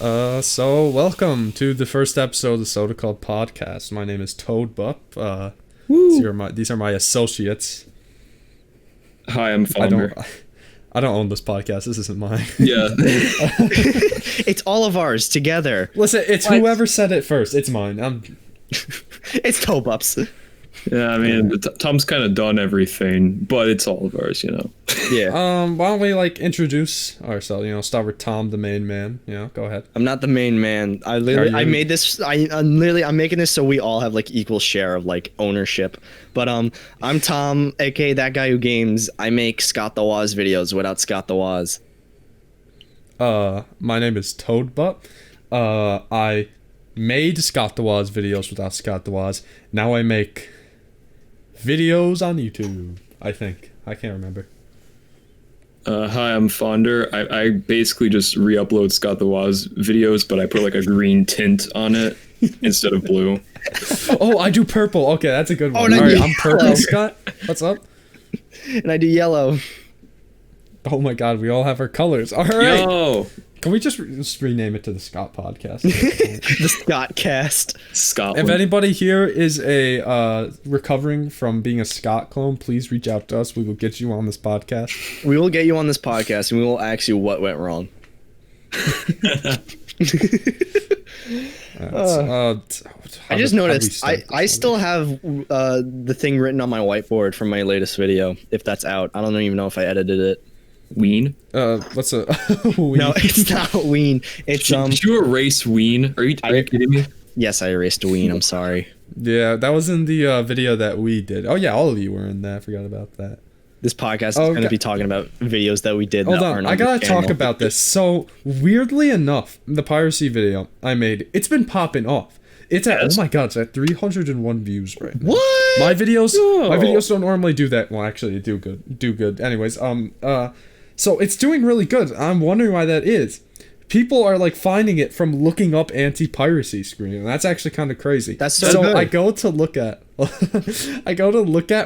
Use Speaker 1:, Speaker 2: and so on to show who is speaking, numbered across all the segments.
Speaker 1: So welcome to the first episode of the SodaClub podcast. My name is Toad Bup. These are my associates.
Speaker 2: Hi, I'm Founder.
Speaker 1: I don't own this podcast. This isn't mine.
Speaker 2: Yeah.
Speaker 3: It's all of ours together.
Speaker 1: Listen, it's whoever said it first. It's mine.
Speaker 3: It's Tobups.
Speaker 2: Yeah, I mean, Tom's kind of done everything, but it's all of ours, you know.
Speaker 3: Yeah.
Speaker 1: Why don't we introduce ourselves? Start with Tom, the main man. Go ahead.
Speaker 3: I'm not the main man. I made this. I'm making this so we all have equal share of ownership. But I'm Tom, aka that guy who games. I make Scott the Waz videos without Scott the Waz.
Speaker 1: My name is Toad Bup. I made Scott the Waz videos without Scott the Waz. Now I make videos on YouTube, I think. I can't remember.
Speaker 2: Hi, I'm Founder. I basically just re-upload Scott the Waz videos, but I put a green tint on it instead of blue.
Speaker 1: Oh, I do purple. Okay, that's a good one.
Speaker 3: Oh,
Speaker 1: All right, I'm purple, Scott. What's up?
Speaker 3: And I do yellow.
Speaker 1: Oh my god, we all have our colors. All right.
Speaker 2: Yo!
Speaker 1: Can we just rename it to the Scott Podcast?
Speaker 3: The Scott Cast.
Speaker 2: Scotland.
Speaker 1: If anybody here is recovering from being a Scott clone, please reach out to us. We will get you on this podcast.
Speaker 3: We will get you on this podcast, and we will ask you what went wrong. I just noticed I still have the thing written on my whiteboard from my latest video. If that's out, I don't even know if I edited it.
Speaker 2: Ween?
Speaker 1: What's a
Speaker 3: Ween? No, it's not Ween. It's
Speaker 2: Did you erase Ween? Are you kidding me?
Speaker 3: Yes, I erased Ween. I'm sorry.
Speaker 1: Yeah, that was in the video that we did. Oh yeah, all of you were in that. I forgot about that.
Speaker 3: This podcast is going to be talking about videos that we did.
Speaker 1: Hold on, I gotta talk about this. So weirdly enough, the piracy video I made, it's been popping off. It's at oh my god, it's at 301 views right now.
Speaker 3: What?
Speaker 1: My videos don't normally do that. Well, actually, they do good. Anyways, so it's doing really good. I'm wondering why that is. People are finding it from looking up anti-piracy screen, and that's actually kind of crazy.
Speaker 3: That's so good.
Speaker 1: I go to look at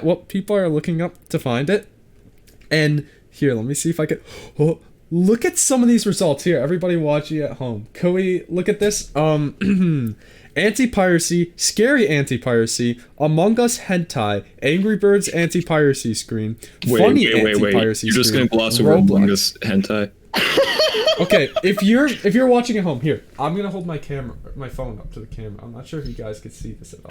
Speaker 1: what people are looking up to find it. And here, let me see if I can look at some of these results here. Everybody watching at home. Can we look at this? Anti-piracy, scary anti-piracy, Among Us hentai, Angry Birds anti-piracy screen, funny anti-piracy
Speaker 2: You're just
Speaker 1: screen,
Speaker 2: gonna gloss over Among Us hentai.
Speaker 1: Okay, if you're watching at home, here, I'm gonna hold my phone up to the camera. I'm not sure if you guys could see this at all.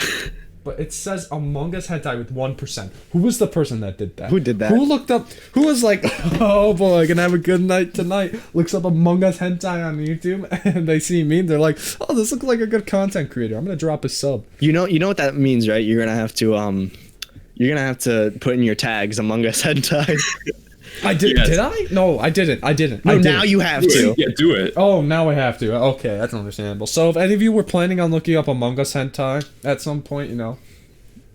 Speaker 1: But it says Among Us hentai with 1%. Who was the person that did that?
Speaker 3: Who did that?
Speaker 1: Who looked up? Who was like, oh boy, gonna have a good night tonight? Looks up Among Us hentai on YouTube, and they see me, and they're like, oh, this looks like a good content creator. I'm gonna drop a sub.
Speaker 3: You know what that means, right? You're gonna have to put in your tags Among Us hentai.
Speaker 1: I did. Yes. Did I? No, I didn't.
Speaker 3: No, now you have to.
Speaker 2: Yeah, do it.
Speaker 1: Oh, now I have to. Okay, that's understandable. So, if any of you were planning on looking up Among Us hentai at some point,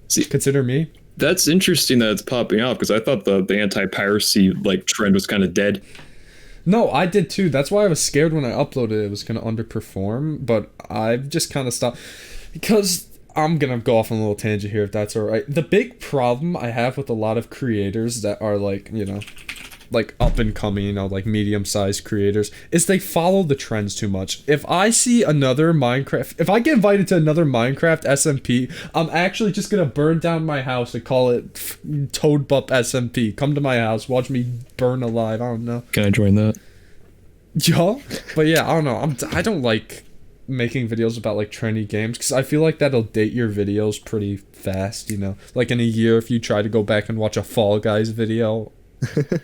Speaker 1: see, consider me.
Speaker 2: That's interesting that it's popping out because I thought the anti-piracy trend was kind of dead.
Speaker 1: No, I did too. That's why I was scared when I uploaded it was gonna underperform. But I've just kind of stopped because. I'm gonna go off on a little tangent here if that's alright. The big problem I have with a lot of creators that are up and coming, medium-sized creators, is they follow the trends too much. If I see another Minecraft, if I get invited to another Minecraft SMP, I'm actually just gonna burn down my house and call it Toad Bup SMP. Come to my house, watch me burn alive. I don't know.
Speaker 2: Can I join that?
Speaker 1: Yeah, but yeah, I don't know. I don't like making videos about trendy games because I feel like that'll date your videos pretty fast, in a year if you try to go back and watch a Fall Guys video,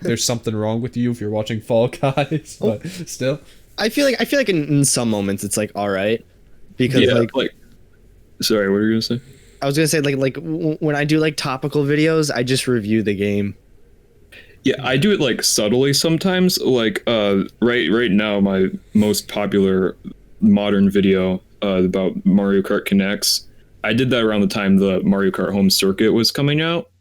Speaker 1: there's something wrong with you if you're watching Fall Guys, but still. I feel
Speaker 3: like in some moments it's all right because
Speaker 2: sorry, what were you gonna say?
Speaker 3: I was gonna say when I do topical videos, I just review the game.
Speaker 2: Yeah, I do it subtly sometimes. Right now, my most popular modern video about Mario Kart Connects, I did that around the time the Mario Kart Home Circuit was coming out,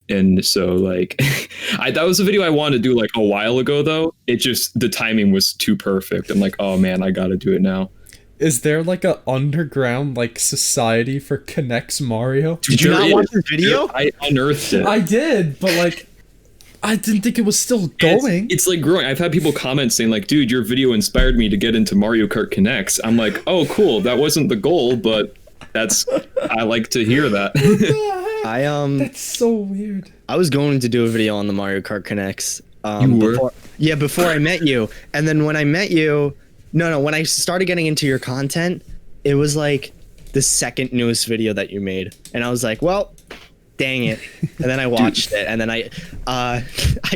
Speaker 2: and so that was a video I wanted to do a while ago, though it just the timing was too perfect. I'm oh man, I gotta do it now.
Speaker 1: Is there a underground society for Connects Mario?
Speaker 3: Did you not watch the video?
Speaker 2: I unearthed it.
Speaker 1: I did, but I didn't think it was still going.
Speaker 2: It's like growing. I've had people comment saying like, dude, your video inspired me to get into Mario Kart Connects. I'm like, oh, cool. That wasn't the goal, but I like to hear that.
Speaker 1: That's so weird.
Speaker 3: I was going to do a video on the Mario Kart Connects.
Speaker 2: You were?
Speaker 3: Before I met you. And then when I met you, when I started getting into your content, it was like the second newest video that you made. And I was like, well, dang it. And then I watched it, and then I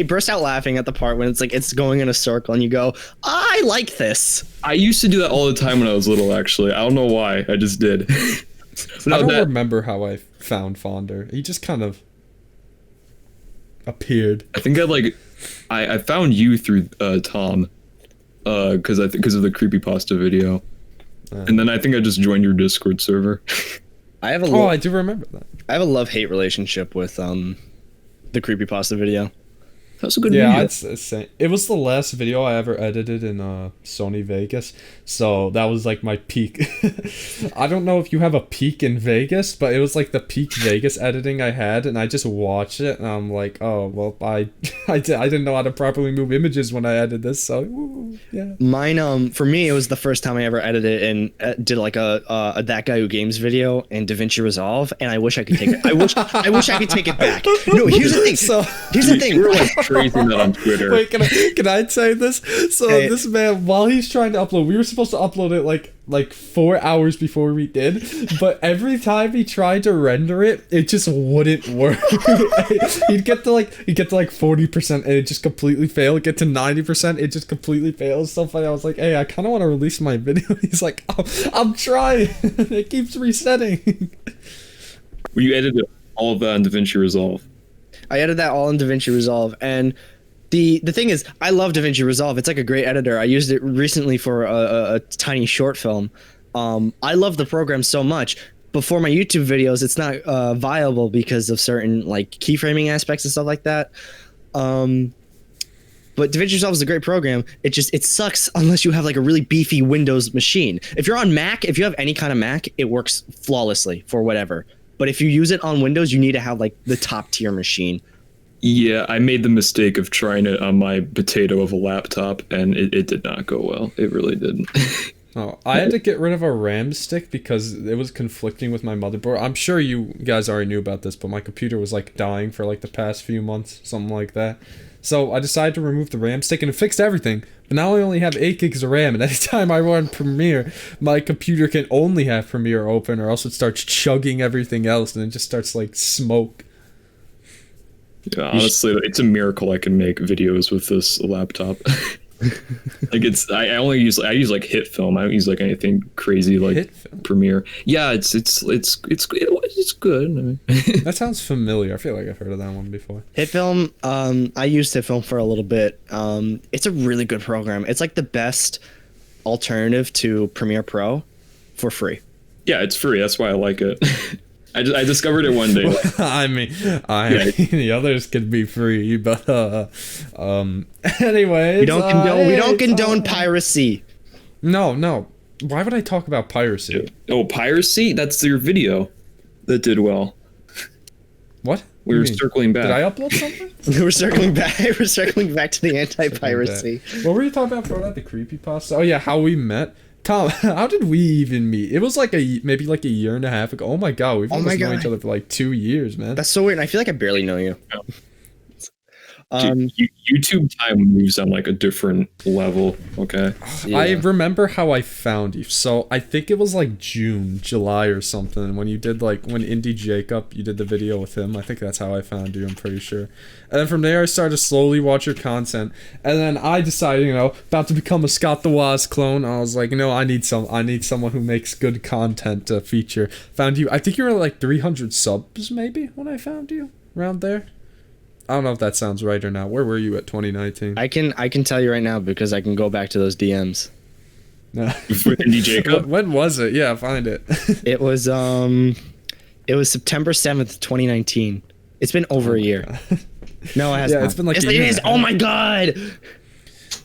Speaker 3: burst out laughing at the part when it's like it's going in a circle and you go, I like this.
Speaker 2: I used to do that all the time when I was little, actually. I don't know why. I just did.
Speaker 1: I don't remember how I found Fonder. He just kind of appeared.
Speaker 2: I think I found you through Tom, because of the creepypasta video. And then I think I just joined your Discord server.
Speaker 3: I
Speaker 1: do remember that.
Speaker 3: I have a love-hate relationship with the creepypasta video.
Speaker 2: That was a good video.
Speaker 1: Yeah, it was the last video I ever edited in Sony Vegas, so that was like my peak. I don't know if you have a peak in Vegas, but it was like the peak Vegas editing I had, and I just watched it, and I'm like, oh well, I didn't know how to properly move images when I edited this, so yeah.
Speaker 3: Mine for me, it was the first time I ever edited and did like a That Guy Who Games video in DaVinci Resolve, and I wish I could take it. I wish I could take it back. No, here's the thing. Here's the thing.
Speaker 2: Crazy that on Twitter.
Speaker 1: Wait, can I say this? So this man, while he's trying to upload, we were supposed to upload it like 4 hours before we did, but every time he tried to render it, it just wouldn't work. he'd get to like 40% and it just completely failed. Get to 90%, it just completely fails. Stuff like that. I was like, hey, I kind of want to release my video. He's like, I'm trying. It keeps resetting.
Speaker 2: Well, you edited all of that in DaVinci Resolve.
Speaker 3: I edited that all in DaVinci Resolve, and the thing is, I love DaVinci Resolve. It's like a great editor. I used it recently for a tiny short film. I love the program so much. But for my YouTube videos, it's not viable because of certain like keyframing aspects and stuff like that. But DaVinci Resolve is a great program. It sucks unless you have like a really beefy Windows machine. If you're on Mac, if you have any kind of Mac, it works flawlessly for whatever. But if you use it on Windows, you need to have like the top tier machine.
Speaker 2: Yeah, I made the mistake of trying it on my potato of a laptop, and it did not go well. It really didn't.
Speaker 1: Oh, I had to get rid of a RAM stick because it was conflicting with my motherboard. I'm sure you guys already knew about this, but my computer was like dying for like the past few months, something like that. So I decided to remove the RAM stick, and it fixed everything. But now I only have 8 gigs of RAM, and anytime I run Premiere, my computer can only have Premiere open, or else it starts chugging everything else, and it just starts like smoke.
Speaker 2: Yeah, honestly, it's a miracle I can make videos with this laptop. Like I use like HitFilm. I don't use like anything crazy like Premiere. Yeah, it's good. I mean.
Speaker 1: That sounds familiar. I feel like I've heard of that one before.
Speaker 3: HitFilm, I used HitFilm for a little bit. It's a really good program. It's like the best alternative to Premiere Pro for free.
Speaker 2: Yeah, it's free. That's why I like it. I discovered it one day.
Speaker 1: I mean, the others could be free, but anyways,
Speaker 3: we don't condone piracy.
Speaker 1: No. Why would I talk about piracy?
Speaker 2: Oh, piracy? That's your video that did well.
Speaker 1: What?
Speaker 2: We were circling back.
Speaker 1: Did I upload something?
Speaker 3: We're circling back. We're circling back to the anti-piracy.
Speaker 1: What were you talking about before that? The creepypasta? Oh yeah, how we met. Tom, how did we even meet? It was like maybe like a year and a half ago. Oh my god, we've known each other for like 2 years, man.
Speaker 3: That's so weird. I feel like I barely know you.
Speaker 2: Dude, YouTube time moves on like a different level. Okay.
Speaker 1: Yeah. I remember how I found you. So I think it was like July or something when you did when Indie Jacob, you did the video with him. I think that's how I found you. I'm pretty sure. And then from there, I started to slowly watch your content. And then I decided, about to become a Scott the Woz clone. I was like, I need someone who makes good content to feature. Found you. I think you were like 300 subs maybe when I found you around there. I don't know if that sounds right or not. Where were you at 2019?
Speaker 3: I can tell you right now because I can go back to those DMs.
Speaker 2: With Indie Jacob.
Speaker 1: When was it? Yeah, find it.
Speaker 3: It was September 7th, 2019. It's been over a year. No, it hasn't.
Speaker 1: Yeah, it's been like a year.
Speaker 3: It is. Oh my god.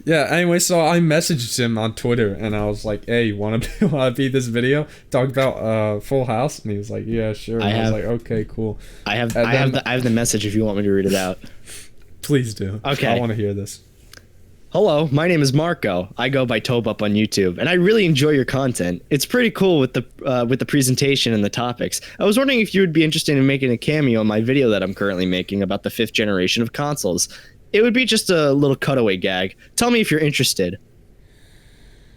Speaker 1: Yeah, anyway, so I messaged him on Twitter, and I was like, hey, wanna be this video? Talk about Full House? And he was like, yeah, sure. And I was like, okay, cool.
Speaker 3: I have the message if you want me to read it out.
Speaker 1: Please do.
Speaker 3: Okay.
Speaker 1: I want to hear this.
Speaker 3: Hello, my name is Marco. I go by Tobup on YouTube, and I really enjoy your content. It's pretty cool with the presentation and the topics. I was wondering if you would be interested in making a cameo on my video that I'm currently making about the 5th generation of consoles. It would be just a little cutaway gag. Tell me if you're interested.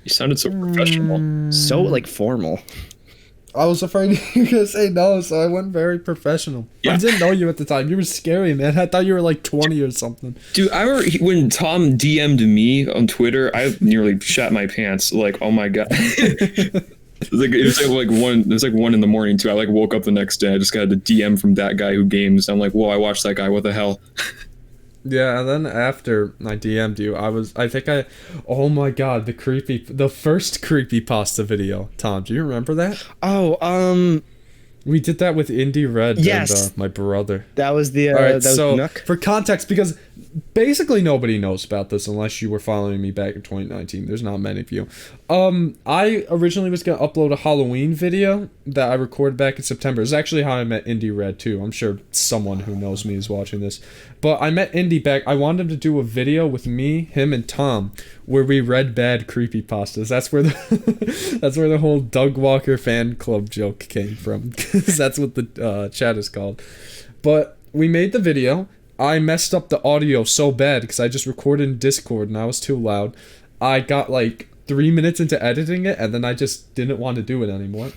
Speaker 2: You sounded so professional.
Speaker 3: So, like, formal.
Speaker 1: I was afraid you were gonna say no, so I went very professional.
Speaker 2: Yeah.
Speaker 1: I didn't know you at the time. You were scary, man. I thought you were like 20 or something.
Speaker 2: Dude, I remember when Tom DM'd me on Twitter, I nearly shat my pants. Like, oh my god. It was like 1 in the morning too. I like woke up the next day. I just got a DM from that guy who games. I'm like, whoa, I watched that guy. What the hell?
Speaker 1: Yeah, and then after I DM'd you, oh my god, the first creepypasta video. Tom, do you remember that?
Speaker 3: Oh,
Speaker 1: We did that with Indie Red
Speaker 3: yes.
Speaker 1: and my brother.
Speaker 3: That was the
Speaker 1: All right,
Speaker 3: that was
Speaker 1: so
Speaker 3: Nook.
Speaker 1: for context, because basically nobody knows about this unless you were following me back in 2019. There's not many of you. I originally was gonna upload a Halloween video that I recorded back in September. It's actually how I met Indie Red too. I'm sure someone who knows me is watching this. But I met Indie back. I wanted him to do a video with me, him, and Tom, where we read bad creepypastas. That's where the whole Doug Walker fan club joke came from. Because that's what the chat is called. But we made the video. I messed up the audio so bad because I just recorded in Discord and I was too loud. I got like 3 minutes into editing it and then I just didn't want to do it anymore.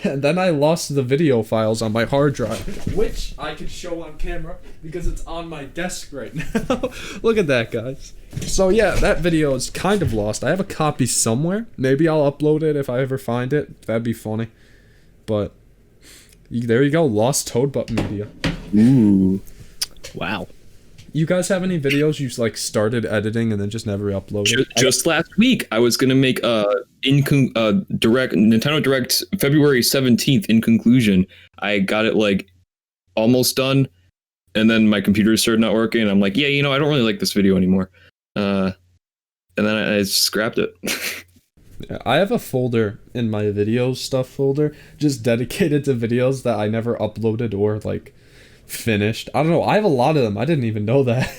Speaker 1: And then I lost the video files on my hard drive, which I can show on camera because it's on my desk right now. Look at that, guys. So yeah, that video is kind of lost. I have a copy somewhere. Maybe I'll upload it if I ever find it. That'd be funny. But there you go, lost Toadbutt Media.
Speaker 2: Ooh.
Speaker 3: Wow.
Speaker 1: You guys have any videos you like started editing and then just never uploaded?
Speaker 2: Just last week, I was gonna make Nintendo Direct February 17th. In conclusion, I got it like almost done, and then my computer started not working. And I'm like, yeah, I don't really like this video anymore. And then I scrapped it.
Speaker 1: Yeah, I have a folder in my videos stuff folder just dedicated to videos that I never uploaded or like finished. I don't know. I have a lot of them. I didn't even know that.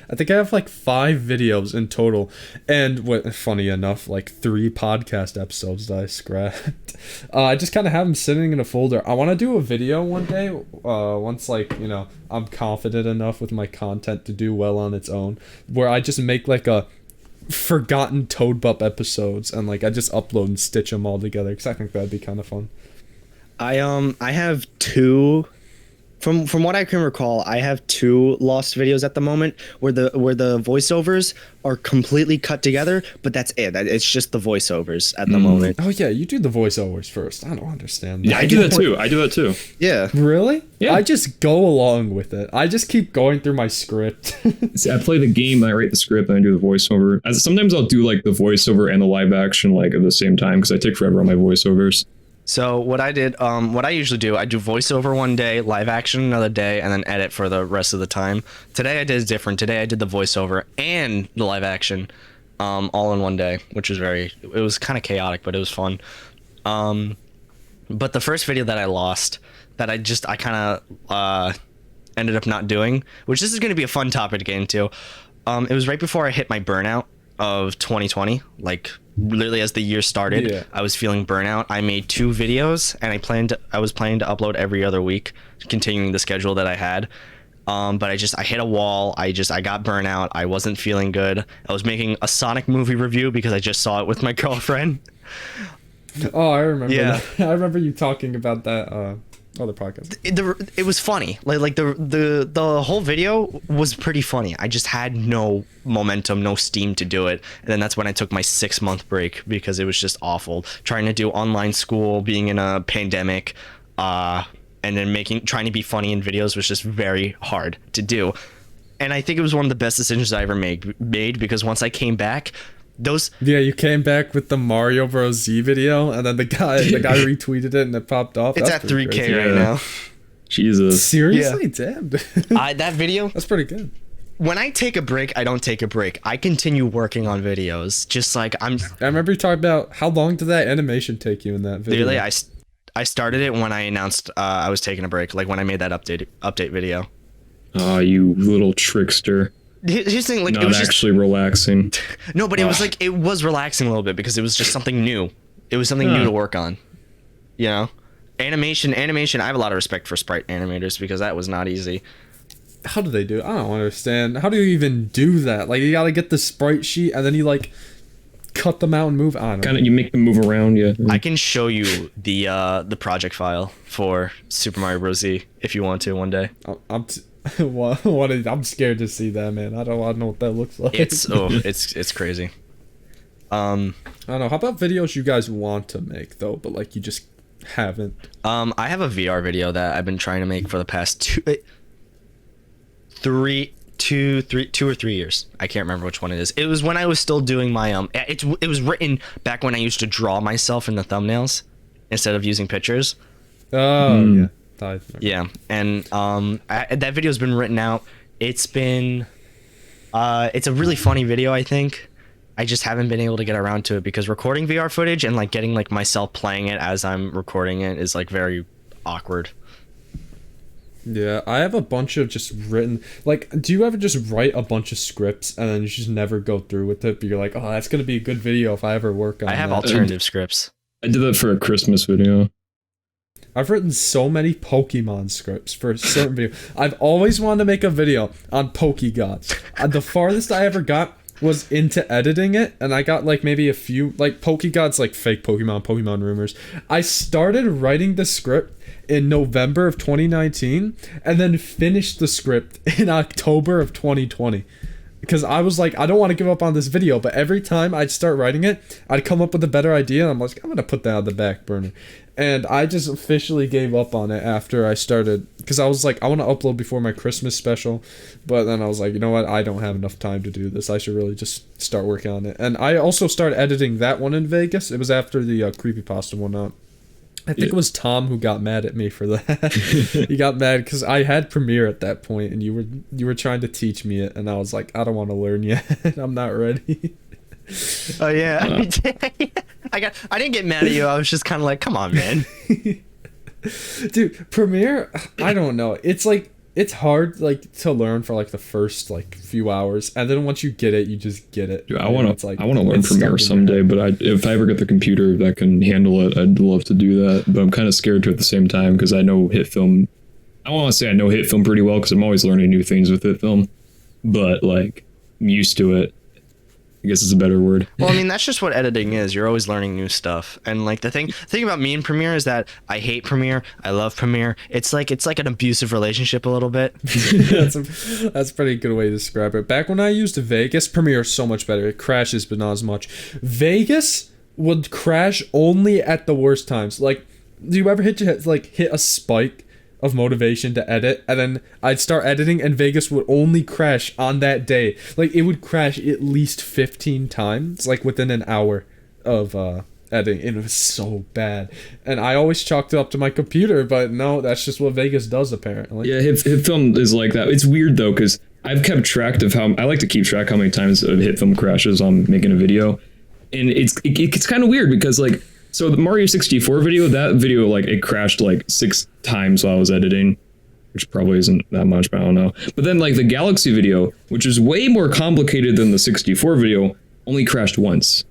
Speaker 1: I think I have like 5 videos in total. And funny enough, like 3 podcast episodes that I scrapped. I just kind of have them sitting in a folder. I want to do a video one day. Once like, I'm confident enough with my content to do well on its own. Where I just make like a forgotten Toadbutt episodes. And like I just upload and stitch them all together. Because I think that'd be kind of fun.
Speaker 3: I have 2. From what I can recall, I have 2 lost videos at the moment where the voiceovers are completely cut together, but that's it. It's just the voiceovers at the moment.
Speaker 1: Oh yeah, you do the voiceovers first. I don't understand that.
Speaker 2: Yeah, I do that too.
Speaker 3: Yeah.
Speaker 1: Really?
Speaker 2: Yeah.
Speaker 1: I just go along with it. I just keep going through my script.
Speaker 2: See, I play the game, I write the script, and I do the voiceover. Sometimes I'll do like the voiceover and the live action like at the same time because I take forever on my voiceovers.
Speaker 3: So what I usually do, I do voiceover one day, live action another day, and then edit for the rest of the time. Today I did different. Today I did the voiceover and the live action, all in one day, which was it was kind of chaotic, but it was fun. But the first video that I lost, that I kind of ended up not doing, which this is going to be a fun topic to get into. It was right before I hit my burnout of 2020, like literally as the year started.
Speaker 1: Yeah. I
Speaker 3: was feeling burnout. I made 2 videos and I was planning to upload every other week, continuing the schedule that I had. But I hit a wall. I got burnout. I wasn't feeling good. I was making a Sonic movie review because I just saw it with my girlfriend.
Speaker 1: Oh, I remember.
Speaker 3: Yeah.
Speaker 1: That. I remember you talking about that other podcast.
Speaker 3: It was funny. Like the whole video was pretty funny. I just had no momentum, no steam to do it. And then that's when I took my 6-month break because it was just awful. Trying to do online school, being in a pandemic, and then trying to be funny in videos was just very hard to do. And I think it was one of the best decisions I ever made because once I came back,
Speaker 1: you came back with the Mario Bros. Z video, and then the guy retweeted it, and it popped off.
Speaker 3: It's at 3K right now.
Speaker 2: Jesus.
Speaker 1: Seriously, damn.
Speaker 3: That video.
Speaker 1: That's pretty good.
Speaker 3: When I take a break, I don't take a break. I continue working on videos. Just like
Speaker 1: I remember you talking about how long did that animation take you in that video?
Speaker 3: Literally, I started it when I announced I was taking a break, like when I made that update video.
Speaker 2: Oh, you little trickster.
Speaker 3: here's the thing, like
Speaker 2: not
Speaker 3: it was
Speaker 2: actually relaxing.
Speaker 3: No, but it was like it was relaxing a little bit because it was just something new. It was something new to work on. You know, animation. I have a lot of respect for sprite animators because that was not easy.
Speaker 1: How do they do it? I don't understand. How do you even do that? Like, you gotta get the sprite sheet and then you like cut them out and move. I don't know.
Speaker 2: You make them move around. Yeah.
Speaker 3: I can show you the project file for Super Mario Bros. Z if you want to one day.
Speaker 1: I'm scared to see that, man. I don't know what that looks like.
Speaker 3: It's crazy.
Speaker 1: I don't know. How about videos you guys want to make though, but like you just haven't?
Speaker 3: I have a VR video that I've been trying to make for the past 2 or 3 years. I can't remember which one it is. It was when I was still doing my it was written back when I used to draw myself in the thumbnails instead of using pictures.
Speaker 1: Oh yeah.
Speaker 3: Yeah, and that video's been written out. It's been it's a really funny video, I think. I just haven't been able to get around to it because recording VR footage and like getting like myself playing it as I'm recording it is like very awkward.
Speaker 1: Yeah, I have a bunch of just written, like, do you ever just write a bunch of scripts and then you just never go through with it, but you're like, oh, that's going to be a good video if I ever work on it.
Speaker 3: I have alternative scripts.
Speaker 2: I did that for a Christmas video.
Speaker 1: I've written so many Pokemon scripts for a certain video. I've always wanted to make a video on Pokegods. The farthest I ever got was into editing it, and I got like maybe a few, like Pokegods, like fake Pokemon rumors. I started writing the script in November of 2019 and then finished the script in October of 2020 because I was like, I don't want to give up on this video, but every time I'd start writing it, I'd come up with a better idea and I'm like, I'm gonna put that on the back burner. And I just officially gave up on it after I started, because I was like, I want to upload before my Christmas special, but then I was like, you know what, I don't have enough time to do this. I should really just start working on it. And I also started editing that one in Vegas. It was after the creepypasta one out. I think it was Tom who got mad at me for that. He got mad because I had Premiere at that point, and you were trying to teach me it, and I was like, I don't want to learn yet. I'm not ready.
Speaker 3: Oh yeah, I didn't get mad at you. I was just kind of like, come on, man.
Speaker 1: Dude, Premiere, I don't know. It's like, it's hard like to learn for like the first like few hours, and then once you get it, you just get it.
Speaker 2: Dude, I want to learn Premiere someday, but if I ever get the computer that can handle it, I'd love to do that. But I'm kind of scared to at the same time because I know HitFilm. I want to say I know HitFilm pretty well because I'm always learning new things with HitFilm, but like I'm used to it. I guess is a better word.
Speaker 3: Well, I mean, that's just what editing is. You're always learning new stuff. And like the thing about me and Premiere is that I hate Premiere. I love Premiere. It's like an abusive relationship a little bit.
Speaker 1: That's a pretty good way to describe it. Back when I used Vegas, Premiere is so much better. It crashes, but not as much. Vegas would crash only at the worst times. Like, do you ever hit a spike of motivation to edit, and then I'd start editing and Vegas would only crash on that day? Like, it would crash at least 15 times like within an hour of editing. It was so bad, and I always chalked it up to my computer, but no, that's just what Vegas does apparently.
Speaker 2: Yeah, HitFilm is like that. It's weird though because I've kept track of how I like to keep track how many times a HitFilm crashes on making a video, and it's kind of weird because like, so the Mario 64 video, that video, like, it crashed like 6 times while I was editing, which probably isn't that much, but I don't know. But then like the Galaxy video, which is way more complicated than the 64 video, only crashed once.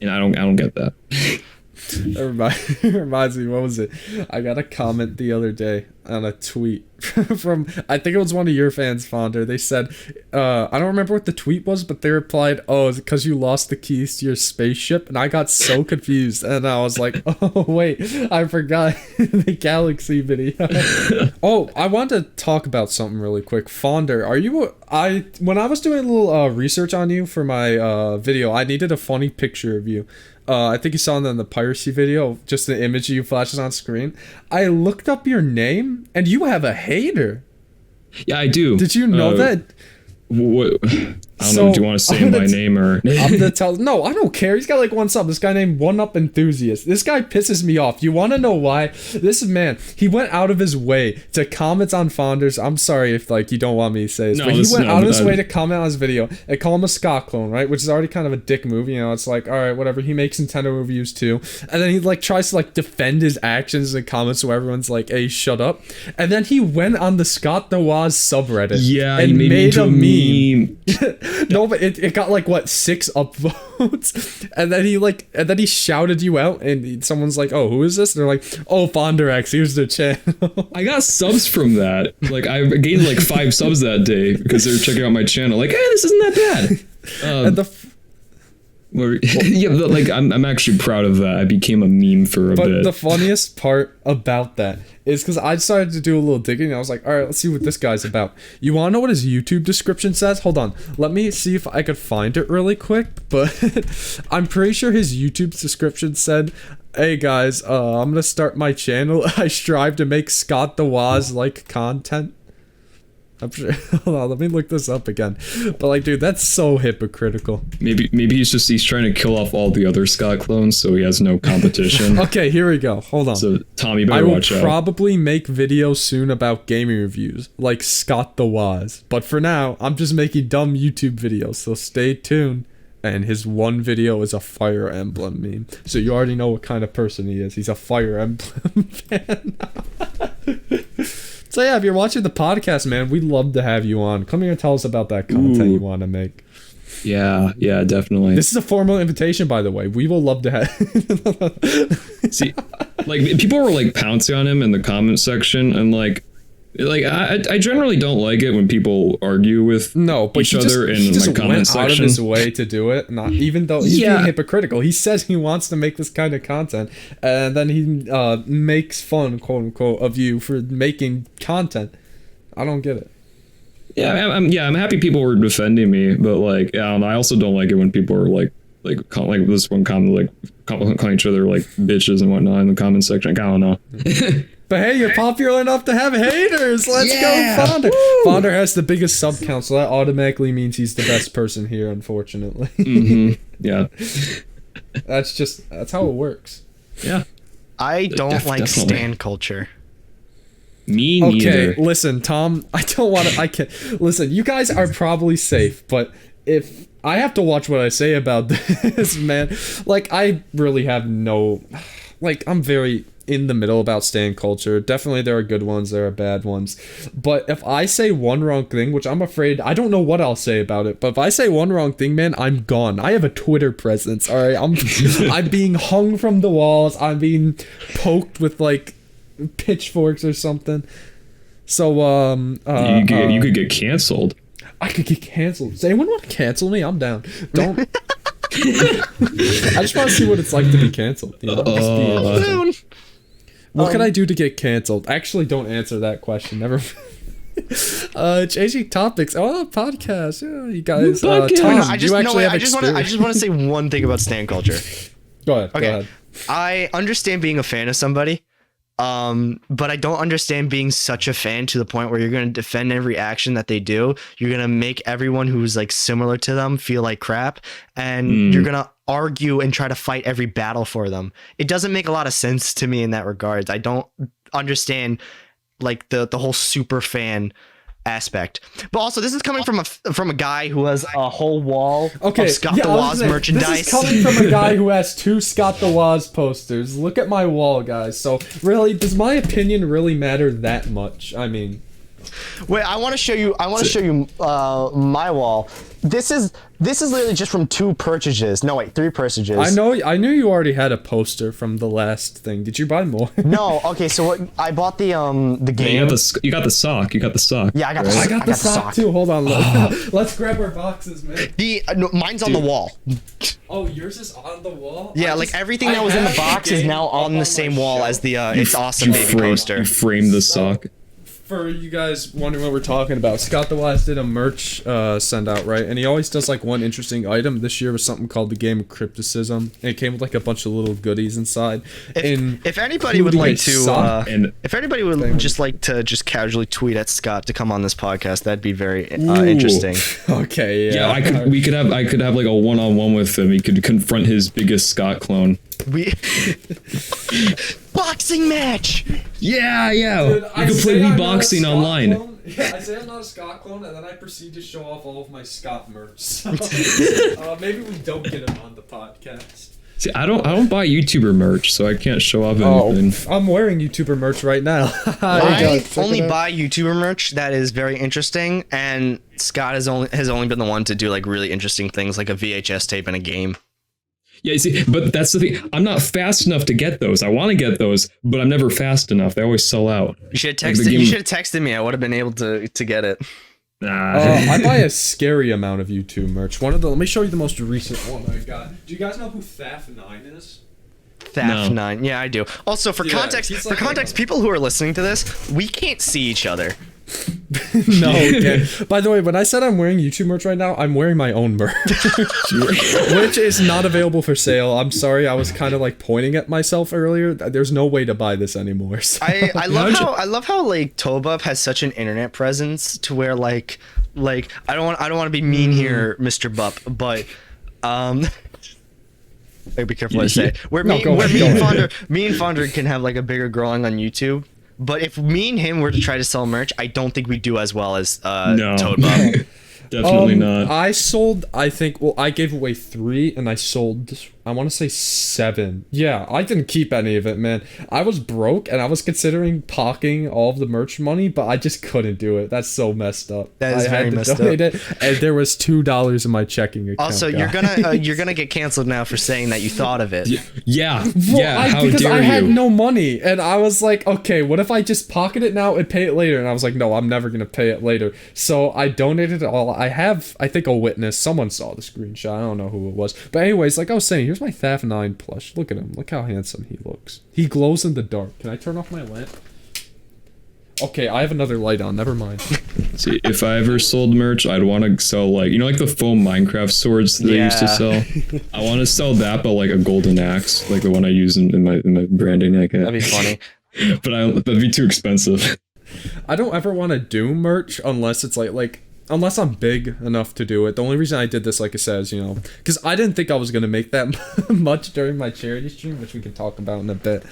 Speaker 2: And I don't get that.
Speaker 1: It reminds me, what was it? I got a comment the other day on a tweet from, I think it was one of your fans, Fonder. They said, I don't remember what the tweet was, but they replied, oh, is it because you lost the keys to your spaceship? And I got so confused, and I was like, oh, wait, I forgot the Galaxy video. Oh, I wanted to talk about something really quick. Fonder, when I was doing a little research on you for my video, I needed a funny picture of you. I think you saw it in the piracy video, just the image of you flashes on screen. I looked up your name, and you have a hater.
Speaker 2: Yeah, I do.
Speaker 1: Did you know that?
Speaker 2: I don't know. Do you want to say my name or?
Speaker 1: I'm gonna tell. No, I don't care. He's got like one sub. This guy named One Up Enthusiast. This guy pisses me off. You want to know why? This man, he went out of his way to comment on Founders. I'm sorry if like you don't want me to say this, but he went out of his way to comment on his video and call him a Scott clone, right? Which is already kind of a dick move. You know, it's like, all right, whatever. He makes Nintendo reviews too, and then he like tries to like defend his actions in comments, so everyone's like, hey, shut up. And then he went on the Scott the Waz subreddit,
Speaker 2: and
Speaker 1: he made a
Speaker 2: meme.
Speaker 1: No, but it got like what 6 upvotes, and then he shouted you out, and someone's like, "Oh, who is this?" And they're like, "Oh, Fonderex, here's their channel."
Speaker 2: I got subs from that. Like I gained like 5 subs that day because they were checking out my channel. Like, hey, this isn't that bad.
Speaker 1: And
Speaker 2: yeah, but like I'm actually proud of that. I became a meme for a bit.
Speaker 1: But the funniest part about that is because I decided to do a little digging. And I was like, all right, let's see what this guy's about. You want to know what his YouTube description says? Hold on. Let me see if I could find it really quick. But I'm pretty sure his YouTube description said, hey guys, I'm going to start my channel. I strive to make Scott the Waz like content. I'm sure. Hold on, let me look this up again. But like, dude, that's so hypocritical.
Speaker 2: Maybe he's trying to kill off all the other Scott clones, so he has no competition.
Speaker 1: Okay, here we go. Hold on.
Speaker 2: So Tom, you better watch out.
Speaker 1: I will probably make videos soon about gaming reviews, like Scott the Waz. But for now, I'm just making dumb YouTube videos. So stay tuned. And his one video is a Fire Emblem meme. So you already know what kind of person he is. He's a Fire Emblem fan. So yeah, if you're watching the podcast, man, we'd love to have you on. Come here and tell us about that content you want to make.
Speaker 2: Yeah, definitely.
Speaker 1: This is a formal invitation, by the way. We will love to have.
Speaker 2: See, like people were like pouncing on him in the comment section, and like I generally don't like it when people argue with each other in my comment section. Out of his
Speaker 1: way to do it, not even though he's being hypocritical. He says he wants to make this kind of content, and then he makes fun, quote unquote, of you for making content. I don't get it.
Speaker 2: Yeah, I'm happy people were defending me, but like, I also don't like it when people are like this one comment, like calling each other like bitches and whatnot in the comment section. Like, I don't know.
Speaker 1: But hey, you're popular enough to have haters. Let's go, Fonder. Fonder has the biggest sub count, so that automatically means he's the best person here, unfortunately.
Speaker 2: Yeah.
Speaker 1: That's how it works.
Speaker 2: Yeah.
Speaker 3: I don't like stan culture.
Speaker 2: Me neither.
Speaker 1: Okay, listen, Tom, I can't. Listen, you guys are probably safe, but if I have to watch what I say about this, man, like, I really have no, like, I'm very in the middle about stan culture. Definitely there are good ones, there are bad ones. But if I say one wrong thing, which I'm afraid, I don't know what I'll say about it, but if I say one wrong thing, man, I'm gone. I have a Twitter presence, all right? I'm being hung from the walls. I'm being poked with, like, pitchforks or something. So,
Speaker 2: you could get canceled.
Speaker 1: I could get canceled. Does anyone want to cancel me? I'm down. Don't. I just want to see what it's like to be canceled. You know? What can I do to get canceled? Actually, don't answer that question. Never. Changing topics. Oh, podcast. Yeah, you guys. Tom,
Speaker 3: I just want to say one thing about stan culture.
Speaker 1: Go ahead.
Speaker 3: Okay.
Speaker 1: Go ahead.
Speaker 3: I understand being a fan of somebody, but I don't understand being such a fan to the point where you're going to defend every action that they do. You're going to make everyone who's like similar to them feel like crap, and you're going to argue and try to fight every battle for them. It doesn't make a lot of sense to me in that regards. I don't understand like the whole super fan aspect. But also, this is coming from a guy who has a whole wall of Scott the Waz merchandise.
Speaker 1: This is coming from a guy who has 2 Scott the Waz posters. Look at my wall, guys. So really, does my opinion really matter that much? I mean,
Speaker 3: wait, I want to show you my wall. This is literally just from 2 purchases. No, wait, 3 purchases.
Speaker 1: I knew you already had a poster from the last thing. Did you buy more?
Speaker 3: No. Okay, so I bought the game.
Speaker 2: Yeah, you got the sock.
Speaker 3: Yeah, I got the sock
Speaker 1: too. Hold on, let's grab our boxes, man.
Speaker 3: Mine's on the wall.
Speaker 1: Oh, yours is on the wall?
Speaker 3: Yeah, like everything that was in the box is now on the same wall as the It's Awesome Baby poster.
Speaker 2: You framed the sock.
Speaker 1: For you guys wondering what we're talking about, Scott the Wise did a merch send out, right? And he always does like one interesting item. This year was something called the Game of Crypticism. And it came with like a bunch of little goodies inside.
Speaker 3: If anybody would like to, if anybody would just like to just casually tweet at Scott to come on this podcast, that'd be very interesting.
Speaker 1: Okay, yeah.
Speaker 2: I could have like a one-on-one with him. He could confront his biggest Scott clone.
Speaker 3: Boxing match.
Speaker 2: Yeah.
Speaker 1: Dude,
Speaker 2: you could play Wii boxing online.
Speaker 1: Yeah, I say I'm not a Scott clone, and then I proceed to show off all of my Scott merch. So, maybe we don't get him on the podcast.
Speaker 2: See, I don't buy YouTuber merch, so I can't show off anything.
Speaker 1: I'm wearing YouTuber merch right now.
Speaker 3: I only buy YouTuber merch that is very interesting, and Scott has only been the one to do like really interesting things, like a VHS tape and a game.
Speaker 2: Yeah, see, but that's the thing. I'm not fast enough to get those. I want to get those, but I'm never fast enough. They always sell out.
Speaker 3: You should have texted me. I would have been able to get it.
Speaker 1: I buy a scary amount of YouTube merch. Let me show you the most recent one I got. Do you guys know who Thaf9 is?
Speaker 3: Thaf9, yeah, I do. Also, for context, people who are listening to this, we can't see each other.
Speaker 1: No, okay. By the way, when I said I'm wearing YouTube merch right now, I'm wearing my own merch, which is not available for sale. I'm sorry, I was kind of like pointing at myself earlier. There's no way to buy this anymore. So.
Speaker 3: I love how like Tobup has such an internet presence to where like I don't want to be mean here, Mr. Bup, but be careful what I say. Me and Fonder can have like a bigger growing on YouTube. But if me and him were to try to sell merch, I don't think we'd do as well as Toadbop.
Speaker 2: Definitely not.
Speaker 1: I gave away 3 and I sold, I want to say 7. Yeah, I didn't keep any of it, man. I was broke and I was considering pocketing all of the merch money, but I just couldn't do it. That's so messed up.
Speaker 3: That is very messed up.
Speaker 1: And there was $2 in my checking account.
Speaker 3: Also, you're gonna get canceled now for saying that you thought of it.
Speaker 2: Yeah.
Speaker 1: Because I had no money and I was like, okay, what if I just pocket it now and pay it later? And I was like, no, I'm never gonna pay it later. So I donated it all. I think a witness. Someone saw the screenshot. I don't know who it was. But anyways, like I was saying, here's my Thaf9 plush. Look at him. Look how handsome he looks. He glows in the dark. Can I turn off my lamp? Okay, I have another light on. Never mind.
Speaker 2: See, if I ever sold merch, I'd want to sell like, you know, like the foam Minecraft swords that they used to sell. I want to sell that, but like a golden axe, like the one I use in my branding. Like
Speaker 3: that'd be funny.
Speaker 2: But that'd be too expensive.
Speaker 1: I don't ever want to do merch unless it's like unless I'm big enough to do it. The only reason I did this, like I said, is, you know, because I didn't think I was going to make that much during my charity stream, which we can talk about in a bit.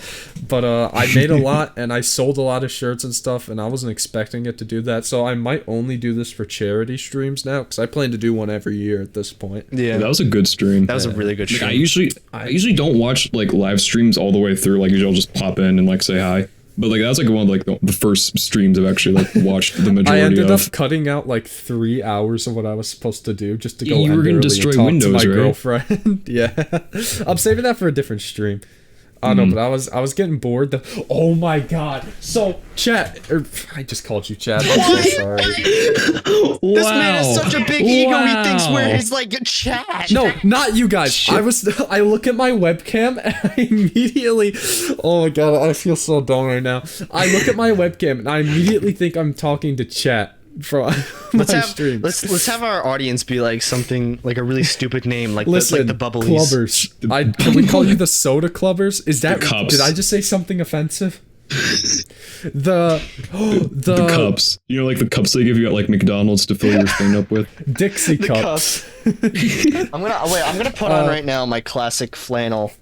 Speaker 1: But I made a lot, and I sold a lot of shirts and stuff, and I wasn't expecting it to do that. So I might only do this for charity streams now, because I plan to do one every year at this point.
Speaker 2: Yeah, that was a good stream.
Speaker 3: That was a really good stream.
Speaker 2: Like, I usually don't watch like live streams all the way through. Like usually I'll just pop in and like say hi. But like that was like one of like the first streams I've actually like watched the majority of. I ended up
Speaker 1: cutting out like 3 hours of what I was supposed to do just to go.
Speaker 2: You were gonna destroy Windows,
Speaker 1: to my
Speaker 2: right?
Speaker 1: girlfriend. Yeah, I'm saving that for a different stream. I don't know, but I was getting bored. Oh my god! So chat, I just called you chat. I'm so sorry.
Speaker 3: This man has such a big ego. He thinks we're his like chat.
Speaker 1: No, not you guys. I look at my webcam and I immediately. Oh my god! I feel so dumb right now. I look at my webcam and I immediately think I'm talking to chat. From stream.
Speaker 3: Let's have our audience be like something like a really stupid name, like the Bubblies.
Speaker 1: Clubbers. Can we call you the Soda Clubbers? Is that
Speaker 2: Cups.
Speaker 1: Did I just say something offensive? the
Speaker 2: cups. You know, like the cups they give you at like McDonald's to fill your thing up with.
Speaker 1: Dixie cups.
Speaker 3: I'm gonna put on right now my classic flannel.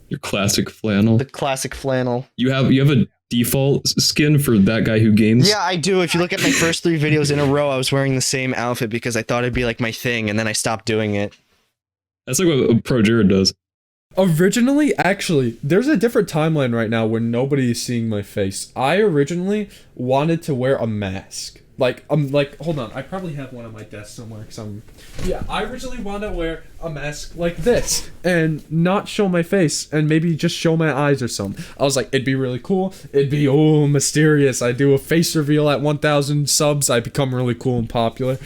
Speaker 2: Your classic flannel.
Speaker 3: The classic flannel.
Speaker 2: You have a default skin for that guy who games?
Speaker 3: Yeah, I do. If you look at my first 3 videos in a row, I was wearing the same outfit because I thought it'd be like my thing, and then I stopped doing it.
Speaker 2: That's like what Pro Jared does.
Speaker 1: Originally, actually, there's a different timeline right now where nobody is seeing my face. I originally wanted to wear a mask. like hold on, I probably have one on my desk somewhere yeah, I originally wanted to wear a mask like this and not show my face and maybe just show my eyes or something. I was like, it'd be really cool, it'd be mysterious, I do a face reveal at 1,000 subs, I become really cool and popular.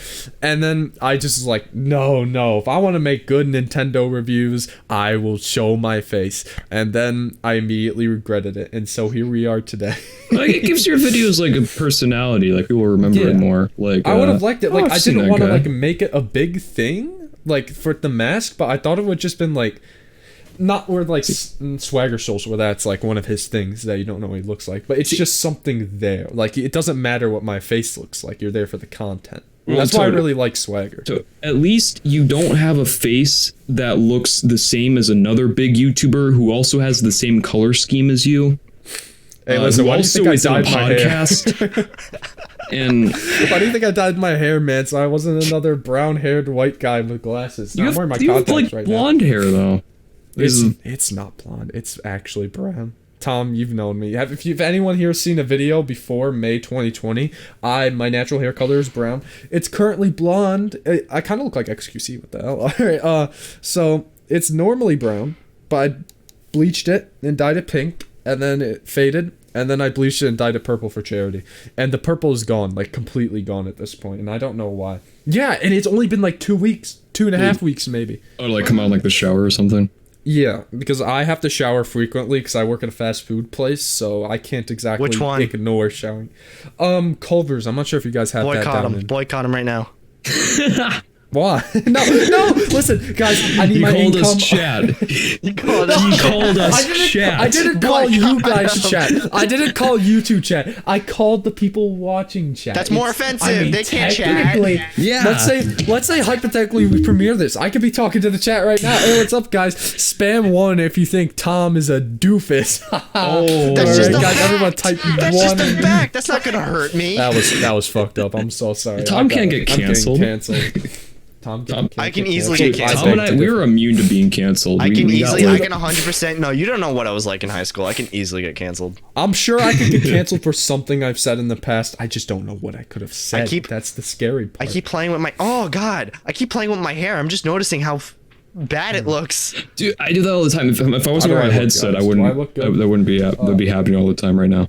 Speaker 1: And then I just was like, no, if I want to make good Nintendo reviews, I will show my face. And then I immediately regretted it, and so here we are today.
Speaker 2: Like, it gives your videos like a personality, like people remember it more. Like
Speaker 1: I would have liked it. Like I didn't want to like
Speaker 2: guy.
Speaker 1: make it a big thing, like for the mask, but I thought it would just been like, not where like Swagger Souls, where that's like one of his things that you don't know what he looks like, but it's just something there. Like it doesn't matter what my face looks like. You're there for the content.
Speaker 2: Well,
Speaker 1: that's why I really like Swagger.
Speaker 2: So at least you don't have a face that looks the same as another big YouTuber who also has the same color scheme as you.
Speaker 1: Hey, listen, why do you think I dyed my hair?
Speaker 2: And
Speaker 1: why do you think I dyed my hair, man? So I wasn't another brown-haired white guy with glasses.
Speaker 2: I'm
Speaker 1: wearing my
Speaker 2: you have
Speaker 1: contacts
Speaker 2: like
Speaker 1: right
Speaker 2: blonde
Speaker 1: now.
Speaker 2: hair though.
Speaker 1: It's not blonde. It's actually brown. Tom, you've known me. If anyone here has seen a video before May 2020, my natural hair color is brown. It's currently blonde. I kind of look like XQC. What the hell? All right. So it's normally brown, but I bleached it and dyed it pink, and then it faded, and then I bleached it and dyed it purple for charity. And the purple is gone, like completely gone at this point, and I don't know why. Yeah, and it's only been like 2 weeks, 2.5 weeks maybe.
Speaker 2: Oh, like come out like the shower or something.
Speaker 1: Yeah, because I have to shower frequently because I work at a fast food place, so I can't exactly ignore showering. Culver's. I'm not sure if you guys have that down in.
Speaker 3: Boycott him right now.
Speaker 1: Why? No, listen, guys, I need my income.
Speaker 2: He called us Chad. He called us Chad.
Speaker 1: I didn't call you guys chat. I didn't call you two chat. I called the people watching chat.
Speaker 3: That's more offensive. They can't chat.
Speaker 1: Yeah. Let's say hypothetically we premiere this. I could be talking to the chat right now. Hey, what's up, guys? Spam 1 if you think Tom is a doofus.
Speaker 3: That's just a
Speaker 1: guys,
Speaker 3: fact.
Speaker 1: everyone type
Speaker 3: That's
Speaker 1: 1.
Speaker 3: just a fact. That's not gonna hurt me.
Speaker 1: That was fucked up. I'm so sorry.
Speaker 2: Tom can't get canceled.
Speaker 3: I can easily get canceled.
Speaker 2: Tom and I, we were immune to being canceled.
Speaker 3: I can 100%. No, you don't know what I was like in high school. I can easily get canceled.
Speaker 1: I'm sure I could get canceled for something I've said in the past. I just don't know what I could have said. That's the scary part.
Speaker 3: I keep playing with my. Oh God! I keep playing with my hair. I'm just noticing how bad it looks.
Speaker 2: Dude, I do that all the time. If I wasn't wearing a headset, I wouldn't. That wouldn't be. That'd be happening all the time right now.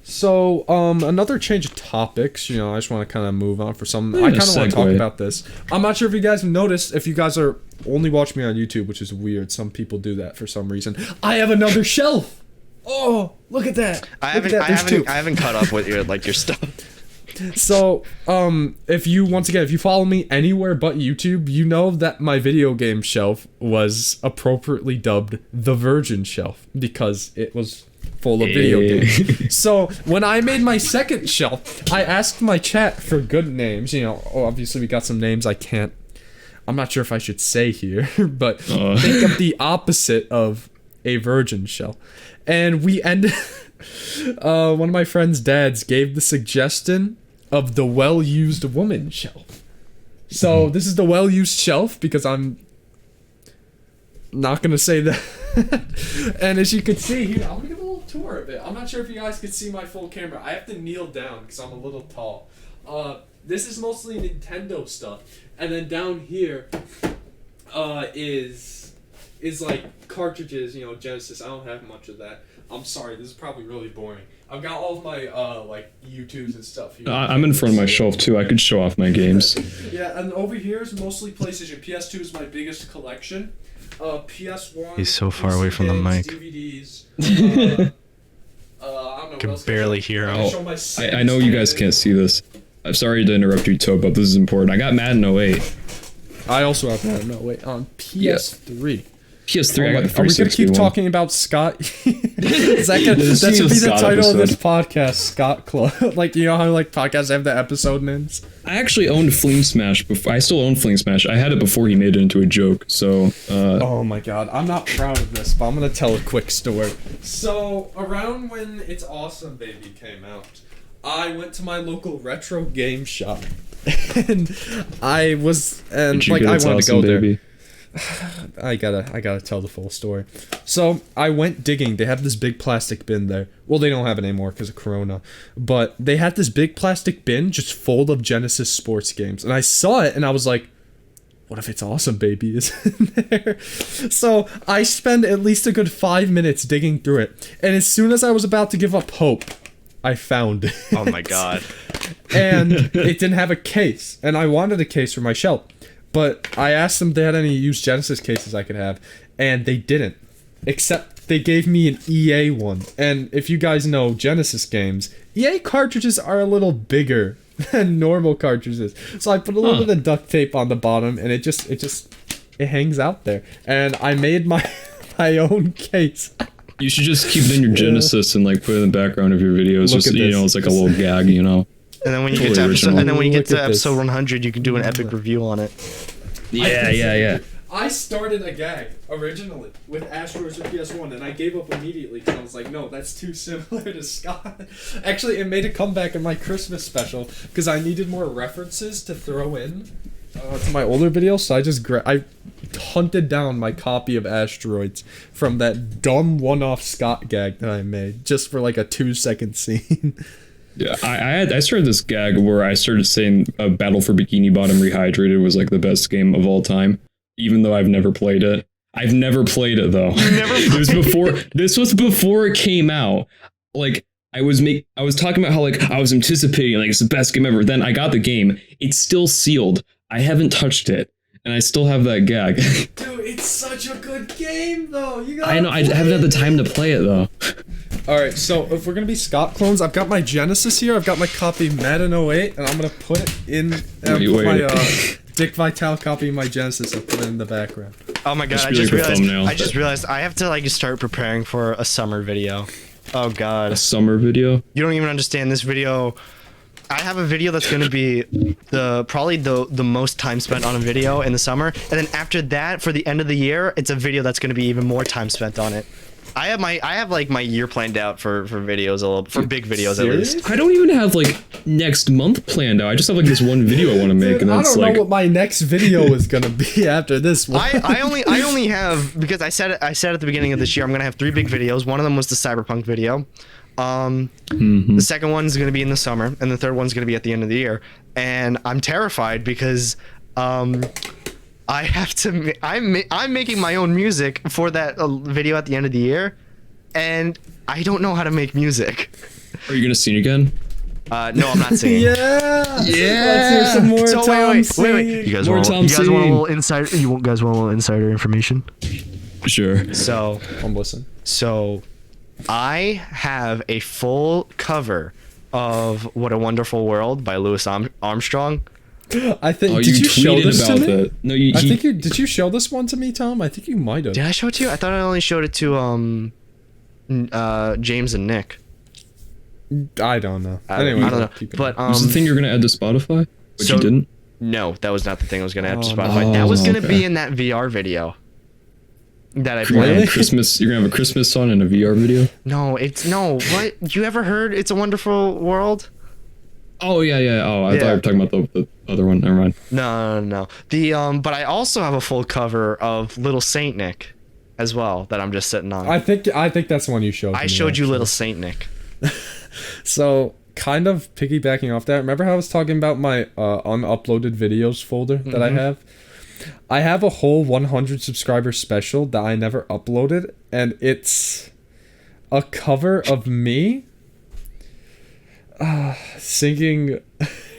Speaker 1: So, another change of topics, I just want to kind of move on for some. I kind of want to talk about this. I'm not sure if you guys have noticed, if you guys are only watching me on YouTube, which is weird. Some people do that for some reason. I have another shelf. Oh, look at that.
Speaker 3: I haven't caught up with your stuff.
Speaker 1: So, if you follow me anywhere but YouTube, you know that my video game shelf was appropriately dubbed the Virgin Shelf because it was full of video games. So when I made my second shelf, I asked my chat for good names. Obviously we got some names I'm not sure if I should say here, but think of the opposite of a virgin shelf. And we ended. One of my friend's dads gave the suggestion of the well-used woman shelf. So this is the well-used shelf because I'm not gonna say that. And as you can see here, I'm gonna give a little tour of it. I'm not sure if you guys can see my full camera. I have to kneel down because I'm a little tall. This is mostly Nintendo stuff, and then down here is like cartridges. Genesis. I don't have much of that. I'm sorry. This is probably really boring. I've got all of my like YouTubes and stuff here.
Speaker 2: I'm in front of my shelf too. I could show off my games.
Speaker 1: Yeah, and over here is mostly PlayStation. PS2 is my biggest collection. PS1.
Speaker 3: He's so far away from the mic.
Speaker 1: DVDs. I don't know.
Speaker 3: Can barely hear him.
Speaker 2: I know you guys can't see this. I'm sorry to interrupt you, Toad, but this is important. I got Madden 08.
Speaker 1: I also have Madden 08 on PS3.
Speaker 2: PS3, I got the 360
Speaker 1: Are we gonna keep talking about Scott? That should be the title of this podcast, Scott Club. Like, you know how like podcasts have the episode names?
Speaker 2: I actually owned Flame Smash before. I still own Flame Smash. I had it before he made it into a joke. So.
Speaker 1: Oh my god, I'm not proud of this, but I'm gonna tell a quick story. So around when It's Awesome Baby came out, I went to my local retro game shop, and I wanted to go there. I gotta tell the full story. So I went digging. They have this big plastic bin there. Well, they don't have it anymore because of Corona. But they had this big plastic bin just full of Genesis sports games. And I saw it and I was like, what if It's Awesome Baby is in there? So I spend at least a good 5 minutes digging through it. And as soon as I was about to give up hope, I found it.
Speaker 3: Oh my god.
Speaker 1: And it didn't have a case. And I wanted a case for my shelf. But I asked them if they had any used Genesis cases I could have, and they didn't. Except they gave me an EA one. And if you guys know Genesis games, EA cartridges are a little bigger than normal cartridges. So I put a little bit of duct tape on the bottom, and it hangs out there. And I made my own case.
Speaker 2: You should just keep it in your Genesis and like put it in the background of your videos.
Speaker 1: Look
Speaker 2: Just
Speaker 1: at this.
Speaker 2: it's like a little gag,
Speaker 3: And then when you get to episode 100, you can do an epic review on it.
Speaker 2: Yeah.
Speaker 1: I started a gag originally with Asteroids for PS1, and I gave up immediately because I was like, no, that's too similar to Scott. Actually, it made a comeback in my Christmas special because I needed more references to throw in to my older videos, so I just I hunted down my copy of Asteroids from that dumb one-off Scott gag that I made just for like a 2-second scene.
Speaker 2: Yeah, I started this gag where I started saying Battle for Bikini Bottom Rehydrated was like the best game of all time, even though I've never played it. I've never played it though. This was before it came out. Like I was talking about how like I was anticipating like it's the best game ever. Then I got the game. It's still sealed. I haven't touched it, and I still have that gag.
Speaker 1: Dude, it's such a good game though.
Speaker 2: I know. I haven't had the time to play it though.
Speaker 1: Alright, so if we're gonna be Scott clones, I've got my Genesis here, I've got my copy Madden 08, and I'm gonna put it in, my Dick Vitale copy of my Genesis and put it in the background.
Speaker 3: Oh my god, I just realized I have to like start preparing for a summer video. Oh god.
Speaker 2: A summer video?
Speaker 3: You don't even understand this video. I have a video that's gonna be probably the most time spent on a video in the summer, and then after that, for the end of the year, it's a video that's gonna be even more time spent on it. I have like my year planned out for videos for big videos.
Speaker 1: Serious?
Speaker 3: At least.
Speaker 2: I don't even have like next month planned out. I just have like this one video I want to make.
Speaker 1: Dude,
Speaker 2: and that's
Speaker 1: I don't
Speaker 2: like
Speaker 1: know what my next video is gonna be after this one.
Speaker 3: I only have, because I said at the beginning of this year I'm gonna have 3 big videos. One of them was the Cyberpunk video. The second one's gonna be in the summer, and the third one's gonna be at the end of the year. And I'm terrified because I have to. I'm making my own music for that video at the end of the year, and I don't know how to make music.
Speaker 2: Are you gonna sing again?
Speaker 3: No, I'm not singing.
Speaker 1: Let's hear some more Tom
Speaker 3: wait. You guys want a little insider? You guys want a little insider information?
Speaker 2: Sure.
Speaker 3: So
Speaker 1: I'm listening.
Speaker 3: So, I have a full cover of "What a Wonderful World" by Louis Armstrong.
Speaker 1: I think. Did you show this to me?
Speaker 2: That. No,
Speaker 1: did you show this one to me, Tom? I think you might have.
Speaker 3: Did I show it to you? I thought I only showed it to James and Nick.
Speaker 1: I don't know.
Speaker 3: Anyway, I don't know. But
Speaker 2: was the thing you're gonna add to Spotify? But you didn't.
Speaker 3: No, that was not the thing I was gonna add to Spotify. That was gonna be in that VR video that I played.
Speaker 2: Christmas. You're gonna have a Christmas song in a VR video.
Speaker 3: No, what? You ever heard "It's a Wonderful World"?
Speaker 2: Oh yeah. Oh, I thought you were talking about the other one. Never mind.
Speaker 3: No. But I also have a full cover of Little Saint Nick, as well, that I'm just sitting on.
Speaker 1: I think that's the one you showed.
Speaker 3: I showed you Little Saint Nick.
Speaker 1: So, kind of piggybacking off that, remember how I was talking about my unuploaded videos folder that I have? I have a whole 100 subscriber special that I never uploaded, and it's a cover of me singing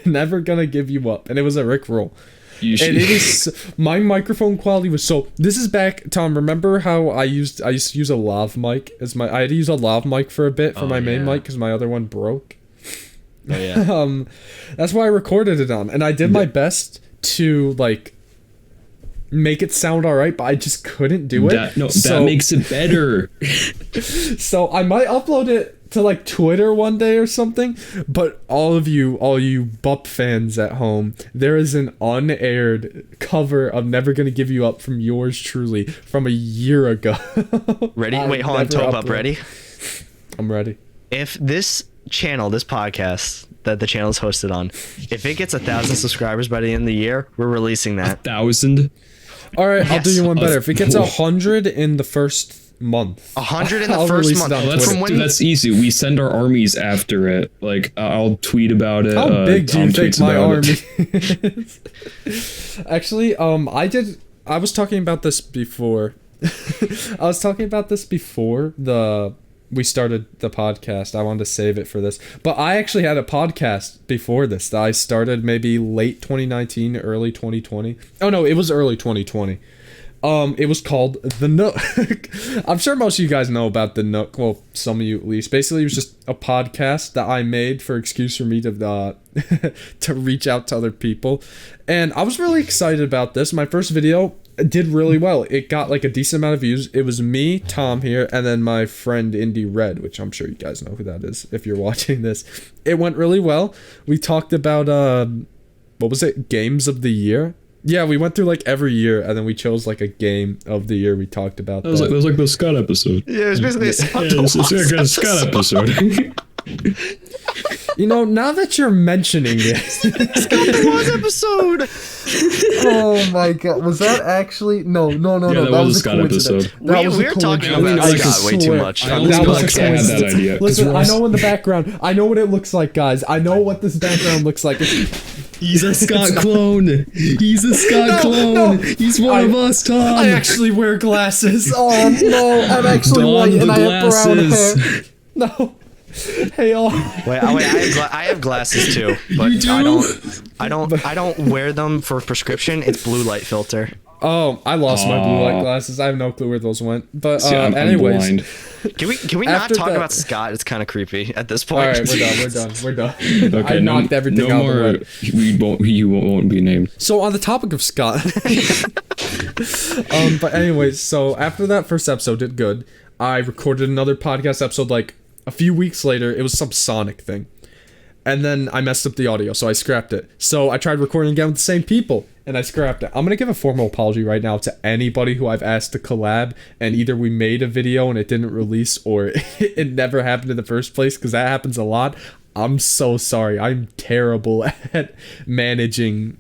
Speaker 1: "Never Gonna Give You Up," and it was a Rickroll. And it is, my microphone quality was so. This is back, Tom. Remember how I used to use a lav mic as my. I had to use a lav mic for a bit for my main mic because my other one broke.
Speaker 3: Oh yeah.
Speaker 1: That's why I recorded it on, and I did my best to like make it sound alright, but I just couldn't do it.
Speaker 2: That makes it better.
Speaker 1: So I might upload it to like Twitter one day or something, but all you Bup fans at home, there is an unaired cover of "Never Gonna Give You Up" from yours truly from a year ago.
Speaker 3: Ready? Wait, hold on, Top Up, ready?
Speaker 1: I'm ready.
Speaker 3: If this channel, this podcast that the channel is hosted on, if it gets 1,000 subscribers by the end of the year, we're releasing that.
Speaker 2: 1,000?
Speaker 1: All right, I'll do
Speaker 3: Yes.
Speaker 1: you one better. If it gets 100 in the first month,
Speaker 3: 100 in the
Speaker 1: I'll
Speaker 3: first
Speaker 1: release
Speaker 3: month.
Speaker 1: it on
Speaker 2: That's,
Speaker 1: Twitter.
Speaker 3: From when-
Speaker 2: that's easy. We send our armies after it. Like I'll tweet about it.
Speaker 1: How big do you
Speaker 2: Tom
Speaker 1: think
Speaker 2: tweets
Speaker 1: my
Speaker 2: about
Speaker 1: army
Speaker 2: it.
Speaker 1: is? Actually, I was talking about this before. I was talking about this before we started the podcast. I wanted to save it for this. But I actually had a podcast before this that I started maybe late 2019, early 2020. Oh no, it was early 2020. It was called The Nook. I'm sure most of you guys know about The Nook. Well, some of you at least. Basically, it was just a podcast that I made for excuse for me to to reach out to other people. And I was really excited about this. My first video did really well. It got like a decent amount of views. It was me, Tom here, and then my friend Indie Red, which I'm sure you guys know who that is if you're watching this. It went really well. We talked about what was it? Games of the year. Yeah, we went through like every year, and then we chose like a game of the year we talked about.
Speaker 2: That was like the Scott episode.
Speaker 3: Yeah, it was basically a Scott
Speaker 2: It's like a Scott episode.
Speaker 1: You know, now that you're mentioning it,
Speaker 3: Scott was episode.
Speaker 1: oh my god, was that actually? No,
Speaker 2: Yeah, that was a Scott
Speaker 1: coincidence.
Speaker 2: episode.
Speaker 1: That was a
Speaker 3: We're talking
Speaker 1: coincidence.
Speaker 3: about
Speaker 1: I
Speaker 3: Scott way too
Speaker 1: swear.
Speaker 3: much.
Speaker 2: I
Speaker 3: on
Speaker 2: only
Speaker 3: this
Speaker 1: That was a
Speaker 2: because I had
Speaker 3: podcast.
Speaker 2: that
Speaker 1: coincidence.
Speaker 2: idea.
Speaker 1: Listen, I
Speaker 2: Ross-
Speaker 1: know in the background. I know what it looks like, guys. I know what this background looks like.
Speaker 2: He's a Scott clone. He's a Scott clone.
Speaker 1: no.
Speaker 2: He's one of us, Tom.
Speaker 1: I actually wear glasses. Oh no, I'm actually
Speaker 2: Don
Speaker 1: white
Speaker 2: the
Speaker 1: and I have brown
Speaker 2: glasses.
Speaker 1: hair. No. Hey y'all.
Speaker 3: Wait, I have glasses too, but
Speaker 2: You do?
Speaker 3: I don't wear them for prescription. It's blue light filter.
Speaker 1: Oh, I lost my blue light
Speaker 2: Aw.
Speaker 1: glasses. I have no clue where those went. But
Speaker 2: See, I'm
Speaker 1: anyways.
Speaker 2: blind.
Speaker 3: Can we not
Speaker 1: After
Speaker 3: talk
Speaker 1: that-
Speaker 3: about Scott? It's kind of creepy at this
Speaker 1: All
Speaker 3: point.
Speaker 1: right, we're done.
Speaker 2: Okay,
Speaker 1: I knocked everything
Speaker 2: no
Speaker 1: out
Speaker 2: more.
Speaker 1: of the way.
Speaker 2: You won't be named.
Speaker 1: So on the topic of Scott, but anyways, so after that first episode did good, I recorded another podcast episode like a few weeks later. It was some Sonic thing, and then I messed up the audio, so I scrapped it. So I tried recording again with the same people, and I scrapped it. I'm gonna give a formal apology right now to anybody who I've asked to collab, and either we made a video and it didn't release, or it never happened in the first place, because that happens a lot. I'm so sorry. I'm terrible at managing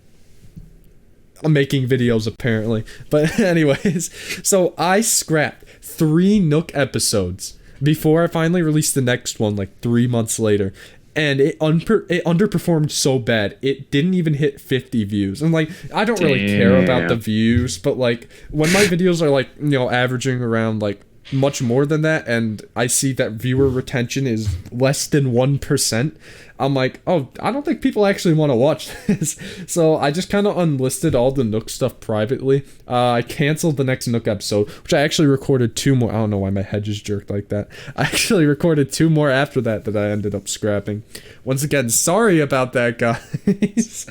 Speaker 1: making videos apparently. But anyways, so I scrapped 3 Nook episodes before I finally released the next one like 3 months later. And it underperformed so bad it didn't even hit 50 views. And like, I don't really care about the views, but like when my videos are like, you know, averaging around like much more than that, and I see that viewer retention is less than 1%, I'm like, oh, I don't think people actually want to watch this. So I just kind of unlisted all the Nook stuff privately. I canceled the next Nook episode, which I actually recorded 2 more. I don't know why my head just jerked like that. I actually recorded 2 more after that I ended up scrapping. Once again, sorry about that, guys.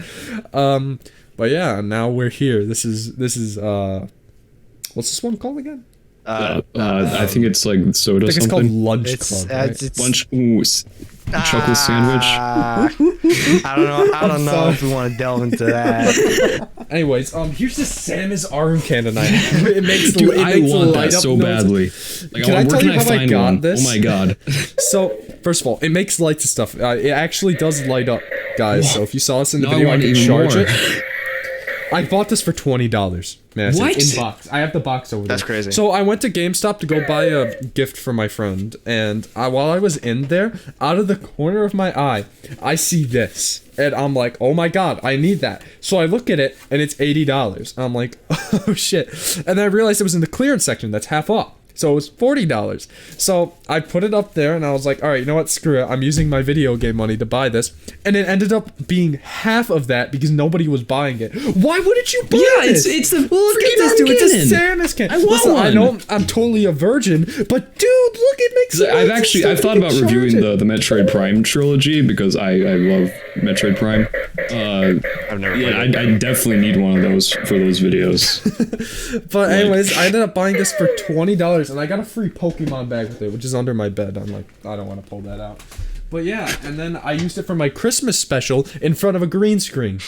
Speaker 1: But yeah, now we're here. This is what's this one called again?
Speaker 2: I think it's like soda
Speaker 1: I think it's
Speaker 2: something.
Speaker 1: called Lunch
Speaker 3: It's,
Speaker 1: Club. Right?
Speaker 3: it's
Speaker 2: Lunch. Chocolate sandwich.
Speaker 3: I don't know
Speaker 1: sorry.
Speaker 3: if we want to delve into that.
Speaker 1: Anyways, here's this Samus arm cannon I have. It makes
Speaker 2: Dude,
Speaker 1: it
Speaker 2: I
Speaker 1: makes
Speaker 2: want
Speaker 1: light
Speaker 2: that
Speaker 1: up
Speaker 2: so
Speaker 1: noises.
Speaker 2: badly. Like,
Speaker 1: Can I
Speaker 2: where
Speaker 1: tell
Speaker 2: can
Speaker 1: you
Speaker 2: I
Speaker 1: how I
Speaker 2: find
Speaker 1: got
Speaker 2: one?
Speaker 1: this?
Speaker 2: Oh my god.
Speaker 1: So, first of all, it makes lights and stuff. It actually does light up, guys. So if you saw us in the
Speaker 2: Now I
Speaker 1: video, I
Speaker 2: want
Speaker 1: can
Speaker 2: even
Speaker 1: charge
Speaker 2: more.
Speaker 1: it. I bought this for $20. Man,
Speaker 2: What?
Speaker 1: in box. I have the box over there.
Speaker 3: That's crazy.
Speaker 1: So I went to GameStop to go buy a gift for my friend, and while I was in there, out of the corner of my eye, I see this, and I'm like, oh my god, I need that. So I look at it, and it's $80. I'm like, oh shit. And then I realized it was in the clearance section. That's half off. So it was $40. So I put it up there and I was like, all right, you know what? Screw it. I'm using my video game money to buy this. And it ended up being half of that because nobody was buying it. Why wouldn't you buy this?
Speaker 2: it's the
Speaker 1: Look at this, dude. It's a Samus can.
Speaker 2: I want
Speaker 1: Listen, I
Speaker 2: one.
Speaker 1: know I'm totally a virgin, but dude, look, it makes sense.
Speaker 2: I've thought about reviewing the Metroid Prime trilogy because I love Metroid Prime.
Speaker 3: I've never
Speaker 2: Yeah,
Speaker 3: played it.
Speaker 2: I definitely need one of those for those videos.
Speaker 1: But anyways, I ended up buying this for $20, and I got a free Pokemon bag with it, which is under my bed. I'm like, I don't want to pull that out. But yeah, and then I used it for my Christmas special in front of a green screen.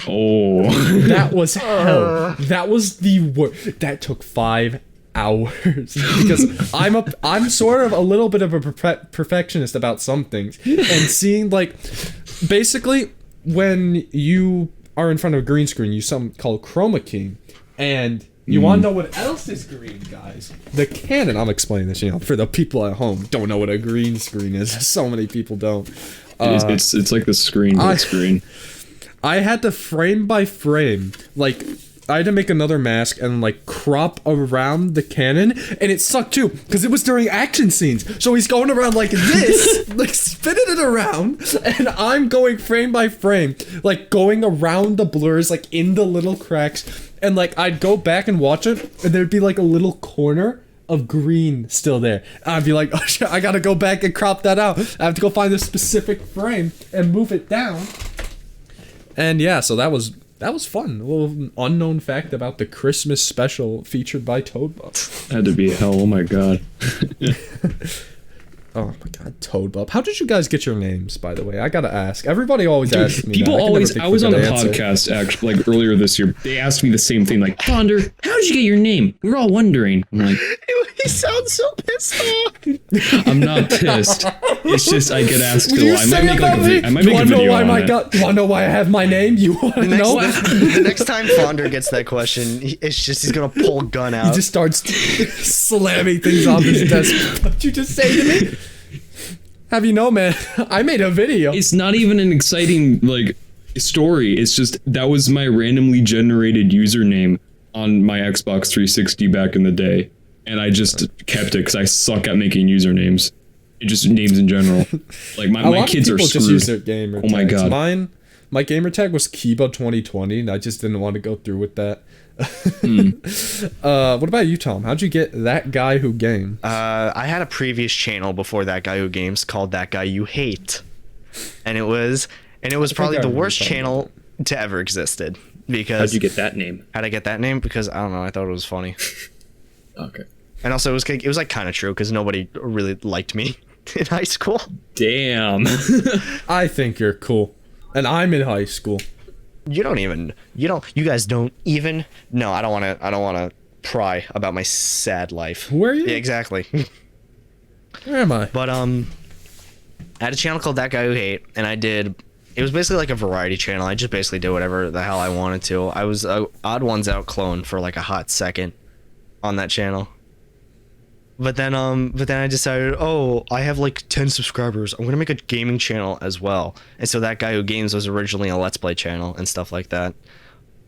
Speaker 2: Oh,
Speaker 1: That was hell. That was the worst. That took 5 hours because I'm sort of a little bit of a perfectionist about some things, and seeing like basically when you are in front of a green screen, you use something called chroma keying, And you want to know what else is green, guys? The Canon. I'm explaining this, for the people at home don't know what a green screen is. So many people don't.
Speaker 2: It's like the screen, but it's green.
Speaker 1: I had to frame by frame, I had to make another mask and crop around the Canon, and it sucked too because it was during action scenes. So he's going around like this, spinning it around, and I'm going frame by frame, going around the blurs, in the little cracks, and I'd go back and watch it, and there'd be a little corner of green still there. I'd be like, oh shit, I gotta go back and crop that out. I have to go find a specific frame and move it down. And yeah, so that was fun. A little unknown fact about the Christmas special featured by Toadbup.
Speaker 2: Had to be hell. Oh my god.
Speaker 1: Oh my god, Toadbup. How did you guys get your names, by the way? I gotta ask. Everybody always asks me.
Speaker 2: People always. I was on a podcast actually, earlier this year. They asked me the same thing, Fonder, how did you get your name? We're all wondering. I'm like,
Speaker 3: he sounds so pissed off.
Speaker 2: I'm not pissed. It's just I get asked a lot. I might make
Speaker 1: I might make a video on it. You wanna know why I have my name? You wanna know?
Speaker 3: The next time Fonder gets that question, he's gonna pull a gun out.
Speaker 1: He just starts slamming things off his desk. What'd you just say to me? Have you know, man, I made a video.
Speaker 2: It's not even an exciting, story. It's just, that was my randomly generated username on my Xbox 360 back in the day. And I just kept it because I suck at making usernames. It just names in general. My kids are screwed.
Speaker 1: Just use their gamer tags.
Speaker 2: Oh my god.
Speaker 1: My gamer tag was Kiba 2020, and I just didn't want to go through with that. What about you, Tom? How'd you get That Guy Who Games?
Speaker 3: I had a previous channel before That Guy Who Games called That Guy You Hate, and it was probably the worst channel to ever existed. Because
Speaker 2: how'd you get that name?
Speaker 3: How'd I get that name? Because I don't know. I thought it was funny.
Speaker 2: Okay.
Speaker 3: And also, it was kind of true because nobody really liked me in high school.
Speaker 2: Damn.
Speaker 1: I think you're cool, and I'm in high school.
Speaker 3: You guys don't even. No, I don't want to pry about my sad life.
Speaker 1: Who are you?
Speaker 3: Yeah, exactly.
Speaker 1: Where am I?
Speaker 3: But I had a channel called That Guy Who Hate, and it was basically a variety channel. I just basically did whatever the hell I wanted to. I was a Odd Ones Out clone for a hot second on that channel. But then I decided, I have 10 subscribers. I'm gonna make a gaming channel as well. And so That Guy Who Games was originally a Let's Play channel and stuff like that.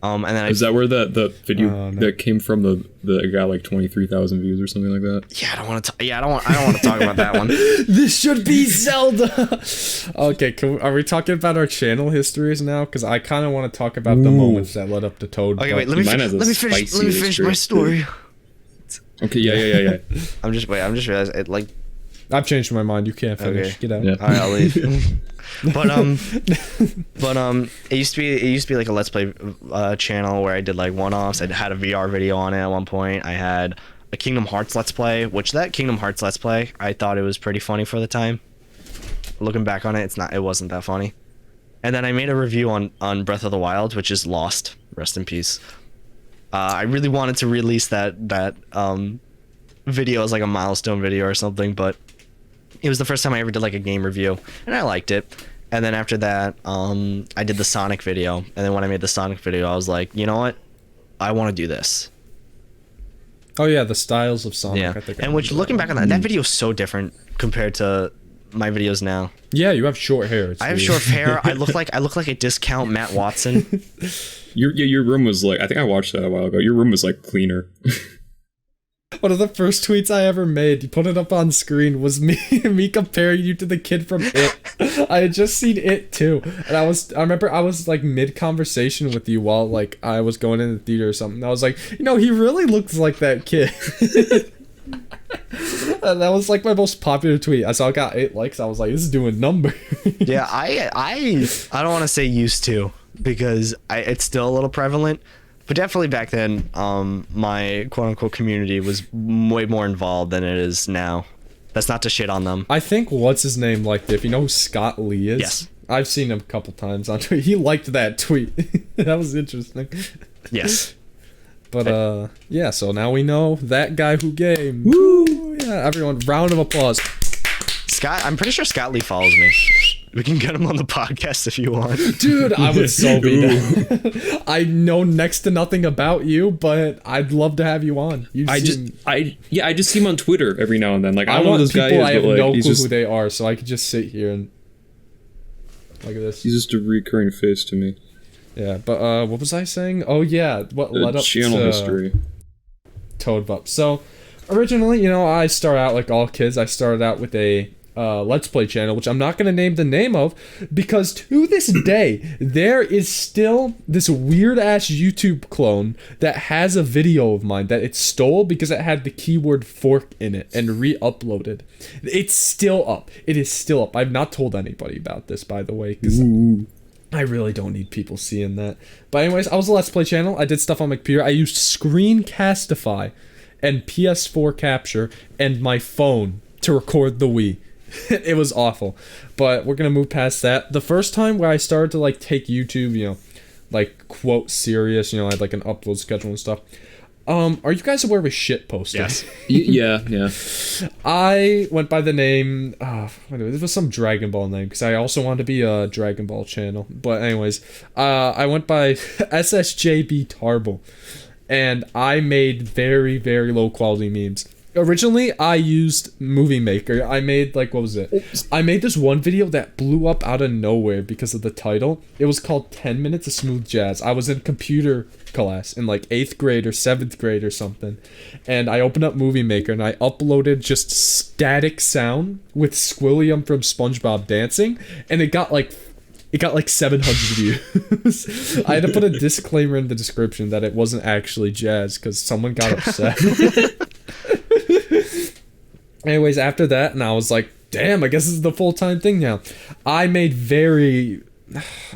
Speaker 3: And then
Speaker 2: is that where the video that came from the got 23,000 views or something like that?
Speaker 3: Yeah, I don't want to talk about that one.
Speaker 1: This should be Zelda. Okay, are we talking about our channel histories now? Because I kind of want to talk about the moments that led up to Toad.
Speaker 3: Okay, wait, let me finish my story.
Speaker 2: Okay, yeah.
Speaker 3: I'm just realizing it
Speaker 1: I've changed my mind. You can't finish.
Speaker 3: Okay.
Speaker 1: Get out.
Speaker 3: Yeah. All right, I'll leave. but it used to be a Let's Play channel where I did one-offs. I had a VR video on it at one point. I had a Kingdom Hearts Let's Play, which that Kingdom Hearts Let's Play, I thought it was pretty funny for the time. Looking back on it, it wasn't that funny. And then I made a review on Breath of the Wild, which is lost. Rest in peace. I really wanted to release that video as a milestone video or something, but it was the first time I ever did a game review, and I liked it. And then after that, I did the Sonic video, and then when I made the Sonic video, I was like, you know what? I want to do this.
Speaker 1: Oh yeah, the styles of Sonic.
Speaker 3: Yeah,
Speaker 1: I think
Speaker 3: and looking back on that video is so different compared to my videos now.
Speaker 1: Yeah, you have short hair.
Speaker 3: I have short hair. I look like a discount Matt Watson.
Speaker 2: Your room was I think I watched that a while ago. Your room was cleaner.
Speaker 1: One of the first tweets I ever made, you put it up on screen, was me comparing you to the kid from It. I had just seen It too, and I remember I was mid conversation with you while I was going in the theater or something. I was like, he really looks like that kid. And that was my most popular tweet. I saw it got 8 likes. I was like, this is doing numbers.
Speaker 3: Yeah, I don't want to say used to, because it's still a little prevalent, but definitely back then, my quote-unquote community was way more involved than it is now. That's not to shit on them.
Speaker 1: I think what's his name liked it. If you know who Scott Lee is,
Speaker 3: yes,
Speaker 1: I've seen him a couple times on Twitter. He liked that tweet. That was interesting.
Speaker 3: Yes.
Speaker 1: But yeah. So now we know That Guy Who Games. Woo! Yeah, everyone, round of applause.
Speaker 3: Scott, I'm pretty sure Scott Lee follows me. We can get him on the podcast if you want.
Speaker 1: Dude, I would so be down. I know next to nothing about you, but I'd love to have you on.
Speaker 2: I just see him on Twitter every now and then. Like, I don't know
Speaker 1: want
Speaker 2: who this guy
Speaker 1: people
Speaker 2: is,
Speaker 1: I have
Speaker 2: but like,
Speaker 1: no
Speaker 2: he's
Speaker 1: clue
Speaker 2: just,
Speaker 1: who they are, so I could just sit here and look at this.
Speaker 2: he's just a recurring face to me.
Speaker 1: Yeah, but what was I saying? Oh yeah, what led up
Speaker 2: channel
Speaker 1: to
Speaker 2: history.
Speaker 1: Toad Bup. So originally, you know, I started out like all kids. I started out with a Let's Play channel, which I'm not going to name the name of, because to this day, there is still this weird-ass YouTube clone that has a video of mine that it stole because it had the keyword fork in it and re-uploaded. It's still up. It is still up. I've not told anybody about this, by the way, because I really don't need people seeing that. But anyways, I was a Let's Play channel. I did stuff on my computer. I used Screencastify and PS4 Capture and my phone to record the Wii. It was awful, but we're gonna move past that. The first time where I started to like take YouTube, you know, like quote serious, you know, I had like an upload schedule and stuff. Are you guys aware of shit posting?
Speaker 3: Yes.
Speaker 2: Yeah.
Speaker 1: I went by the name, it was some Dragon Ball name, because I also wanted to be a Dragon Ball channel. But anyways, I went by SSJB Tarble, and I made very, very low quality memes. Originally, I used Movie Maker. I made, like, what was it? I made this one video that blew up out of nowhere because of the title. It was called 10 Minutes of Smooth Jazz. I was in computer class in, like, 8th grade or 7th grade or something. And I opened up Movie Maker, and I uploaded just static sound with Squilliam from SpongeBob dancing. And it got, like 700 views. I had to put a disclaimer in the description that it wasn't actually jazz because someone got upset. Anyways, after that, and I was like, damn, I guess this is the full-time thing now. I made very,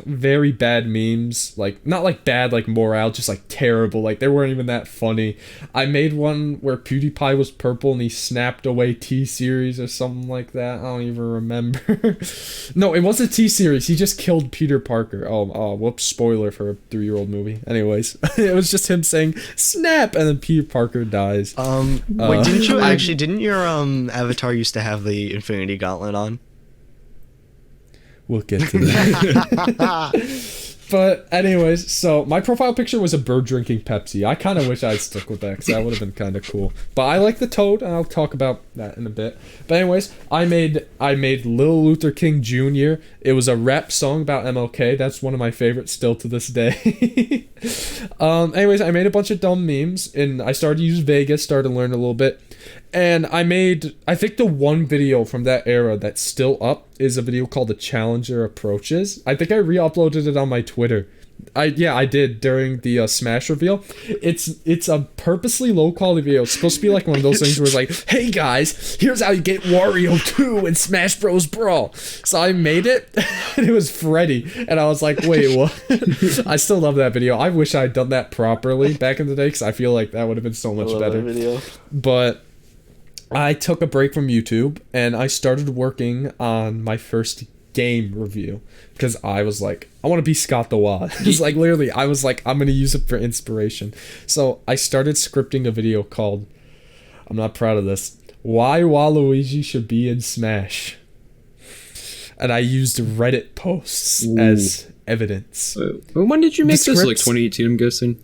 Speaker 1: very bad memes. Like, not like bad, like morale, just like terrible. Like, they weren't even that funny. I made one where PewDiePie was purple and he snapped away T-Series or something like that. I don't even remember. No, it wasn't T-Series. He just killed Peter Parker. Oh, whoops, spoiler for a 3-year-old movie. Anyways, it was just him saying, snap, and then Peter Parker dies.
Speaker 3: Wait, didn't your avatar used to have the Infinity Gauntlet on?
Speaker 1: We'll get to that. But anyways, so my profile picture was a bird drinking Pepsi. I kind of wish I'd stuck with that because that would have been kind of cool. But I like the toad, and I'll talk about that in a bit. But anyways, I made Lil Luther King Jr. It was a rap song about MLK. That's one of my favorites still to this day. Anyways, I made a bunch of dumb memes, and I started to use Vegas, started to learn a little bit. And I think the one video from that era that's still up is a video called The Challenger Approaches. I think I re-uploaded it on my Twitter. I did during the Smash reveal. It's a purposely low quality video. It's supposed to be like one of those things where it's like, hey guys, here's how you get Wario 2 in Smash Bros. Brawl. So I made it, and it was Freddy, and I was like, wait, what? I still love that video. I wish I'd done that properly back in the day, because I feel like that would have been so much better.
Speaker 3: That video.
Speaker 1: But I took a break from YouTube, and I started working on my first game review, because I was like, I want to be Scott the Wad. Just like, literally, I was like, I'm going to use it for inspiration. So I started scripting a video called, I'm not proud of this, Why Waluigi Should Be in Smash. And I used Reddit posts as evidence.
Speaker 2: When did you make this? Like 2018, I'm guessing?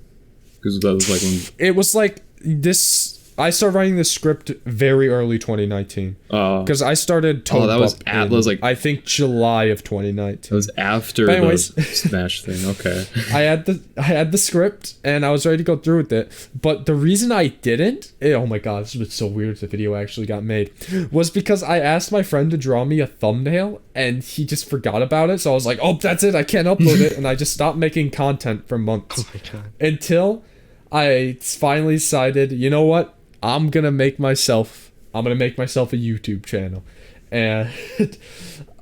Speaker 2: Because that was like when...
Speaker 1: It was like this... I started writing this script very early 2019. Because I started Toad Bup in, like, I think July of 2019.
Speaker 2: That was after the Smash thing. Okay.
Speaker 1: I had the script, and I was ready to go through with it. But the reason I didn't, oh my god, this was so weird the video actually got made, was because I asked my friend to draw me a thumbnail, and he just forgot about it. So I was like, oh, that's it, I can't upload it. And I just stopped making content for months.
Speaker 3: Oh my god.
Speaker 1: Until I finally decided, you know what? I'm gonna make myself a YouTube channel, and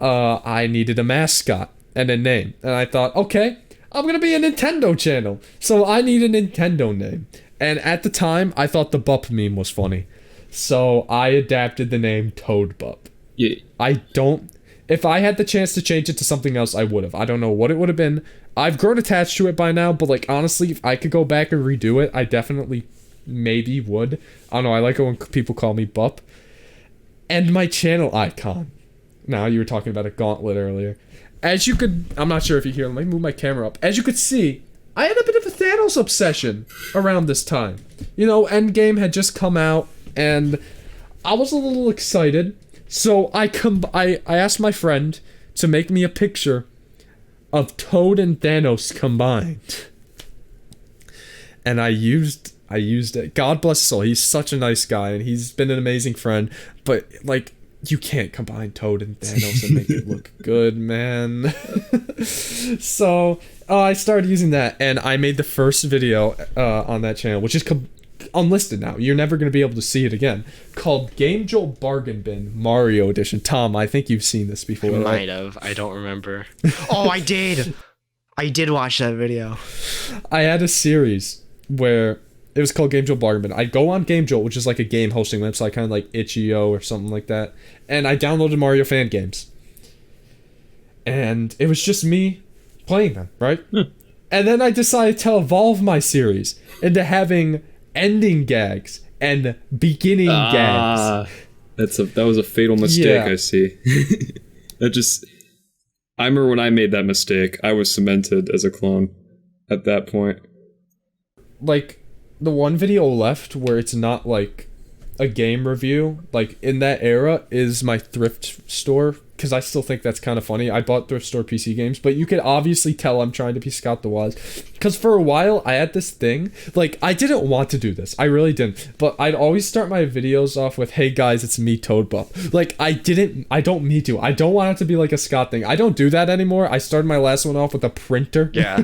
Speaker 1: I needed a mascot and a name, and I thought, okay, I'm gonna be a Nintendo channel, so I need a Nintendo name. And at the time, I thought the Bup meme was funny, so I adapted the name Toad Bup.
Speaker 2: Yeah.
Speaker 1: If I had the chance to change it to something else, I would have. I don't know what it would have been. I've grown attached to it by now, but like honestly, if I could go back and redo it, I definitely maybe would. I don't know, I like it when people call me Bup. And my channel icon Now, you were talking about a gauntlet earlier. As you could... I'm not sure if you hear. Let me move my camera up. As you could see, I had a bit of a Thanos obsession around this time. You know, Endgame had just come out, and I was a little excited. So I asked my friend to make me a picture of Toad and Thanos combined. And I used it. God bless his soul. He's such a nice guy, and he's been an amazing friend. But, like, you can't combine Toad and Thanos and make it look good, man. So, I started using that, and I made the first video on that channel, which is unlisted now. You're never going to be able to see it again. Called Game Joel Bargain Bin Mario Edition. Tom, I think you've seen this before.
Speaker 3: I might have. I don't remember. Oh, I did! I did watch that video.
Speaker 1: I had a series where it was called Game Joel Bargain Bin. I go on Game Joel, which is like a game hosting website, kind of like itch.io or something like that, and I downloaded Mario fan games. And it was just me playing them, right? And then I decided to evolve my series into having ending gags and beginning gags.
Speaker 2: That was a fatal mistake, I see. I remember when I made that mistake, I was cemented as a clone at that point.
Speaker 1: Like, the one video left where it's not like a game review, like in that era, is my thrift store, because I still think that's kind of funny. I bought thrift store PC games, but you could obviously tell I'm trying to be Scott the Waz, because for a while I had this thing, like, I didn't want to do this, I really didn't, but I'd always start my videos off with, hey guys, it's me, Toad Buff. Like, I don't mean to. I don't want it to be like a Scott thing. I don't do that anymore. I started my last one off with a printer.
Speaker 3: Yeah.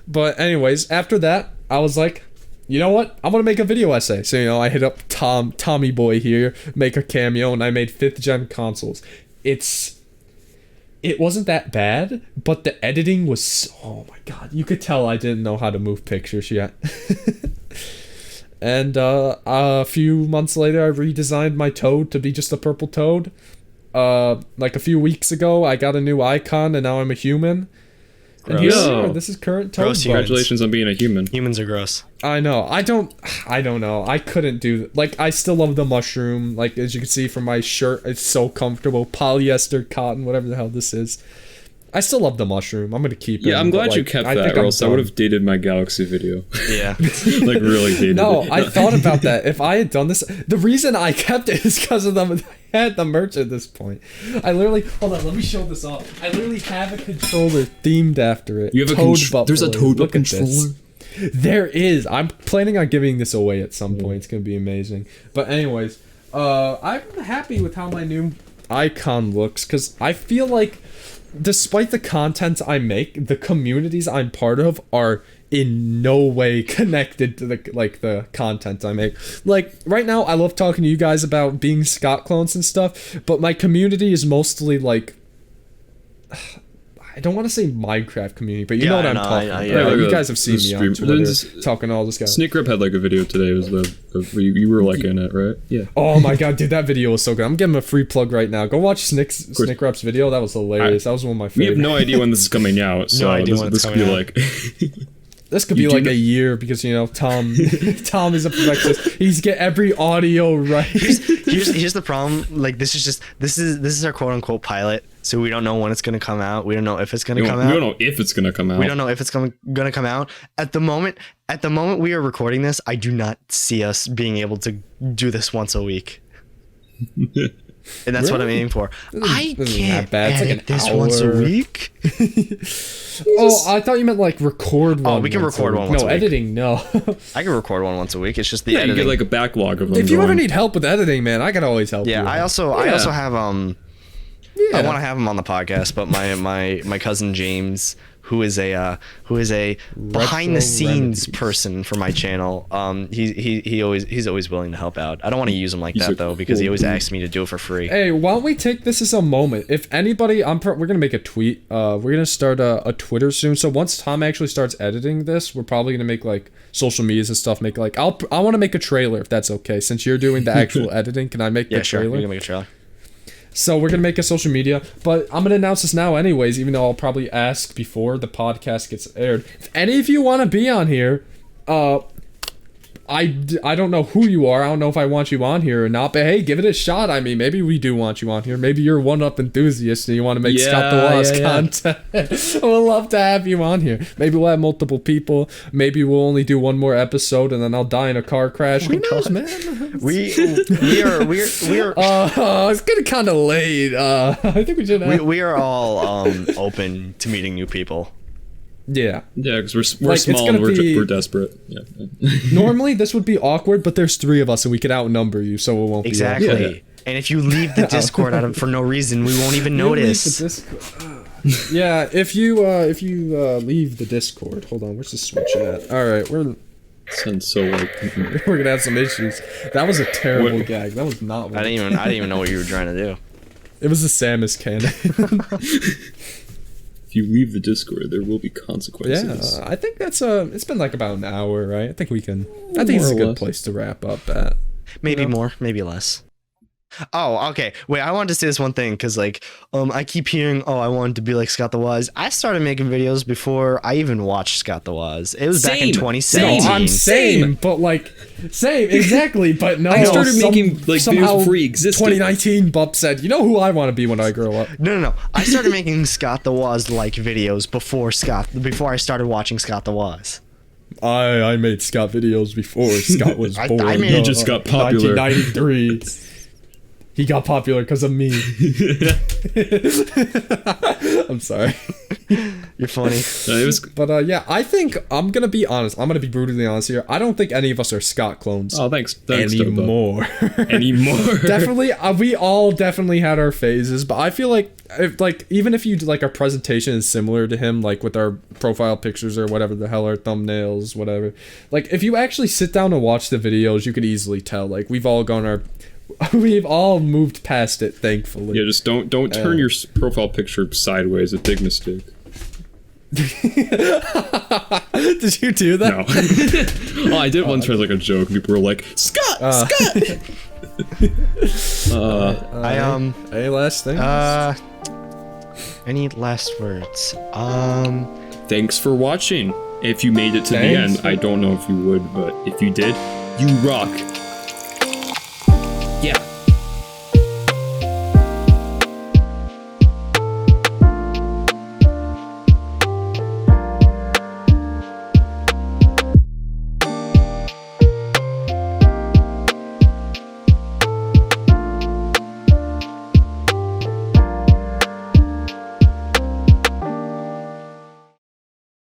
Speaker 1: But anyways, after that, I was like, you know what? I'm gonna make a video essay. So, you know, I hit up Tommy Boy here, make a cameo, and I made 5th gen consoles. It wasn't that bad, but the editing was, oh my god, you could tell I didn't know how to move pictures yet. And a few months later, I redesigned my Toad to be just a purple Toad. Like a few weeks ago, I got a new icon, and now I'm a human. And here, this is current Toad.
Speaker 3: Gross.
Speaker 2: Congratulations on being a human.
Speaker 3: Humans are gross.
Speaker 1: I know. I don't know. I couldn't do... Like, I still love the mushroom. Like, as you can see from my shirt, it's so comfortable. Polyester, cotton, whatever the hell this is. I still love the mushroom. I'm gonna keep it.
Speaker 2: Yeah, I'm glad you kept that, or else I would have dated my Galaxy video.
Speaker 3: Yeah.
Speaker 2: Like, really dated
Speaker 1: No,
Speaker 2: it.
Speaker 1: I thought about that. If I had done this... The reason I kept it is because of them. I had the merch at this point. I literally... Hold on, let me show this off. I literally have a controller themed after it.
Speaker 2: You have there's a Toad Buff controller?
Speaker 1: There is. I'm planning on giving this away at some point. It's gonna be amazing. But anyways, I'm happy with how my new icon looks, because I feel like, despite the content I make, the communities I'm part of are in no way connected to the content I make. Like, right now, I love talking to you guys about being Scott clones and stuff, but my community is mostly like, I don't want to say Minecraft community, but you know what I'm talking about. You guys have seen me on Twitter talking all this guy.
Speaker 2: Sneak Rip had like a video today. It was you were like in it, right? Yeah.
Speaker 1: Oh my god, dude, that video was so good. I'm giving him a free plug right now. Go watch Snick Rip's video. That was hilarious. That was one of my favorites.
Speaker 2: We have no idea when this is coming out, so this could be like...
Speaker 1: This could be like a year, because, you know, Tom is a perfectionist. He's get every audio right.
Speaker 3: Here's the problem. Like, this is our quote unquote pilot, so we don't know when it's gonna come out. We don't know if it's gonna come out.
Speaker 2: We don't know if it's gonna come out.
Speaker 3: We don't know if it's gonna come out. At the moment we are recording this, I do not see us being able to do this once a week. And that's what I'm aiming for. I can't edit this once a week.
Speaker 1: Oh, I thought you meant like record one.
Speaker 3: Oh, we can record one once a week.
Speaker 1: No, editing, no.
Speaker 3: I can record one once a week. It's just the editing.
Speaker 2: You get like a backlog of them.
Speaker 1: If you ever need help with editing, man, I can always help you.
Speaker 3: Yeah, I also have I want to have him on the podcast, but my cousin James, who is a behind the scenes person for my channel, he's always willing to help out. I don't want to use him like that though, because he always asks me to do it for free.
Speaker 1: Hey, why don't we take this as a moment? If anybody, we're gonna make a tweet. We're gonna start a Twitter soon. So once Tom actually starts editing this, we're probably gonna make like social medias and stuff. Make like I want to make a trailer, if that's okay. Since you're doing the actual editing, can I make the trailer?
Speaker 3: Yeah, sure. You can make a trailer.
Speaker 1: So we're going to make a social media, but I'm going to announce this now anyways, even though I'll probably ask before the podcast gets aired. If any of you want to be on here, I don't know who you are. I don't know if I want you on here or not, but hey, give it a shot. I mean, maybe we do want you on here. Maybe you're a one-up enthusiast and you want to make Scott the Waz content. We'll love to have you on here. Maybe we'll have multiple people. Maybe we'll only do one more episode and then I'll die in a car crash. Who knows, man?
Speaker 3: We are
Speaker 1: it's getting kind of late. I think we should.
Speaker 3: We are all open to meeting new people.
Speaker 1: Yeah,
Speaker 2: because we're like, small and we're desperate. Yeah.
Speaker 1: Normally this would be awkward, but there's 3 of us and we could outnumber you, so it won't
Speaker 3: exactly.
Speaker 1: be awkward.
Speaker 3: And if you leave the Discord out for no reason, we won't even notice.
Speaker 1: Yeah, if you leave the Discord, hold on, where's the switch at? All right,
Speaker 2: sounds so like
Speaker 1: we're gonna have some issues. That was a terrible gag. That was not.
Speaker 3: I didn't even know what you were trying to do.
Speaker 1: It was a Samus cannon.
Speaker 2: If you leave the Discord, there will be consequences.
Speaker 1: Yeah, I think that's it's been like about an hour, right? I think it's a good place to wrap up at.
Speaker 3: Maybe more, maybe less. Oh, okay. Wait, I wanted to say this one thing because, like, I keep hearing, oh, I wanted to be like Scott the Waz. I started making videos before I even watched Scott the Waz. It was back in 2017.
Speaker 1: No, I'm same, but like, same, exactly. But no,
Speaker 2: I started making like videos before he existed.
Speaker 1: 2019, Bup said, you know who I want to be when I grow up.
Speaker 3: No. I started making Scott the Waz like videos before I started watching Scott the Waz.
Speaker 1: I made Scott videos before Scott was born.
Speaker 2: He just got popular.
Speaker 1: 1993. He got popular because of me. I'm sorry.
Speaker 3: You're funny.
Speaker 1: But yeah, I think I'm gonna be honest. I'm gonna be brutally honest here. I don't think any of us are Scott clones.
Speaker 2: Oh, thanks
Speaker 1: anymore.
Speaker 2: Anymore.
Speaker 1: Definitely, we all definitely had our phases. But I feel like, even if you like our presentation is similar to him, like with our profile pictures or whatever the hell, our thumbnails, whatever. Like if you actually sit down and watch the videos, you could easily tell. Like we've all moved past it, thankfully.
Speaker 2: Yeah, just don't turn your profile picture sideways. A big mistake.
Speaker 1: Did you do that?
Speaker 2: No. Oh, I did once for like a joke. People were like, Scott!
Speaker 1: Any last things?
Speaker 3: Any last words?
Speaker 2: Thanks for watching. If you made it to the end, I don't know if you would, but if you did, you rock.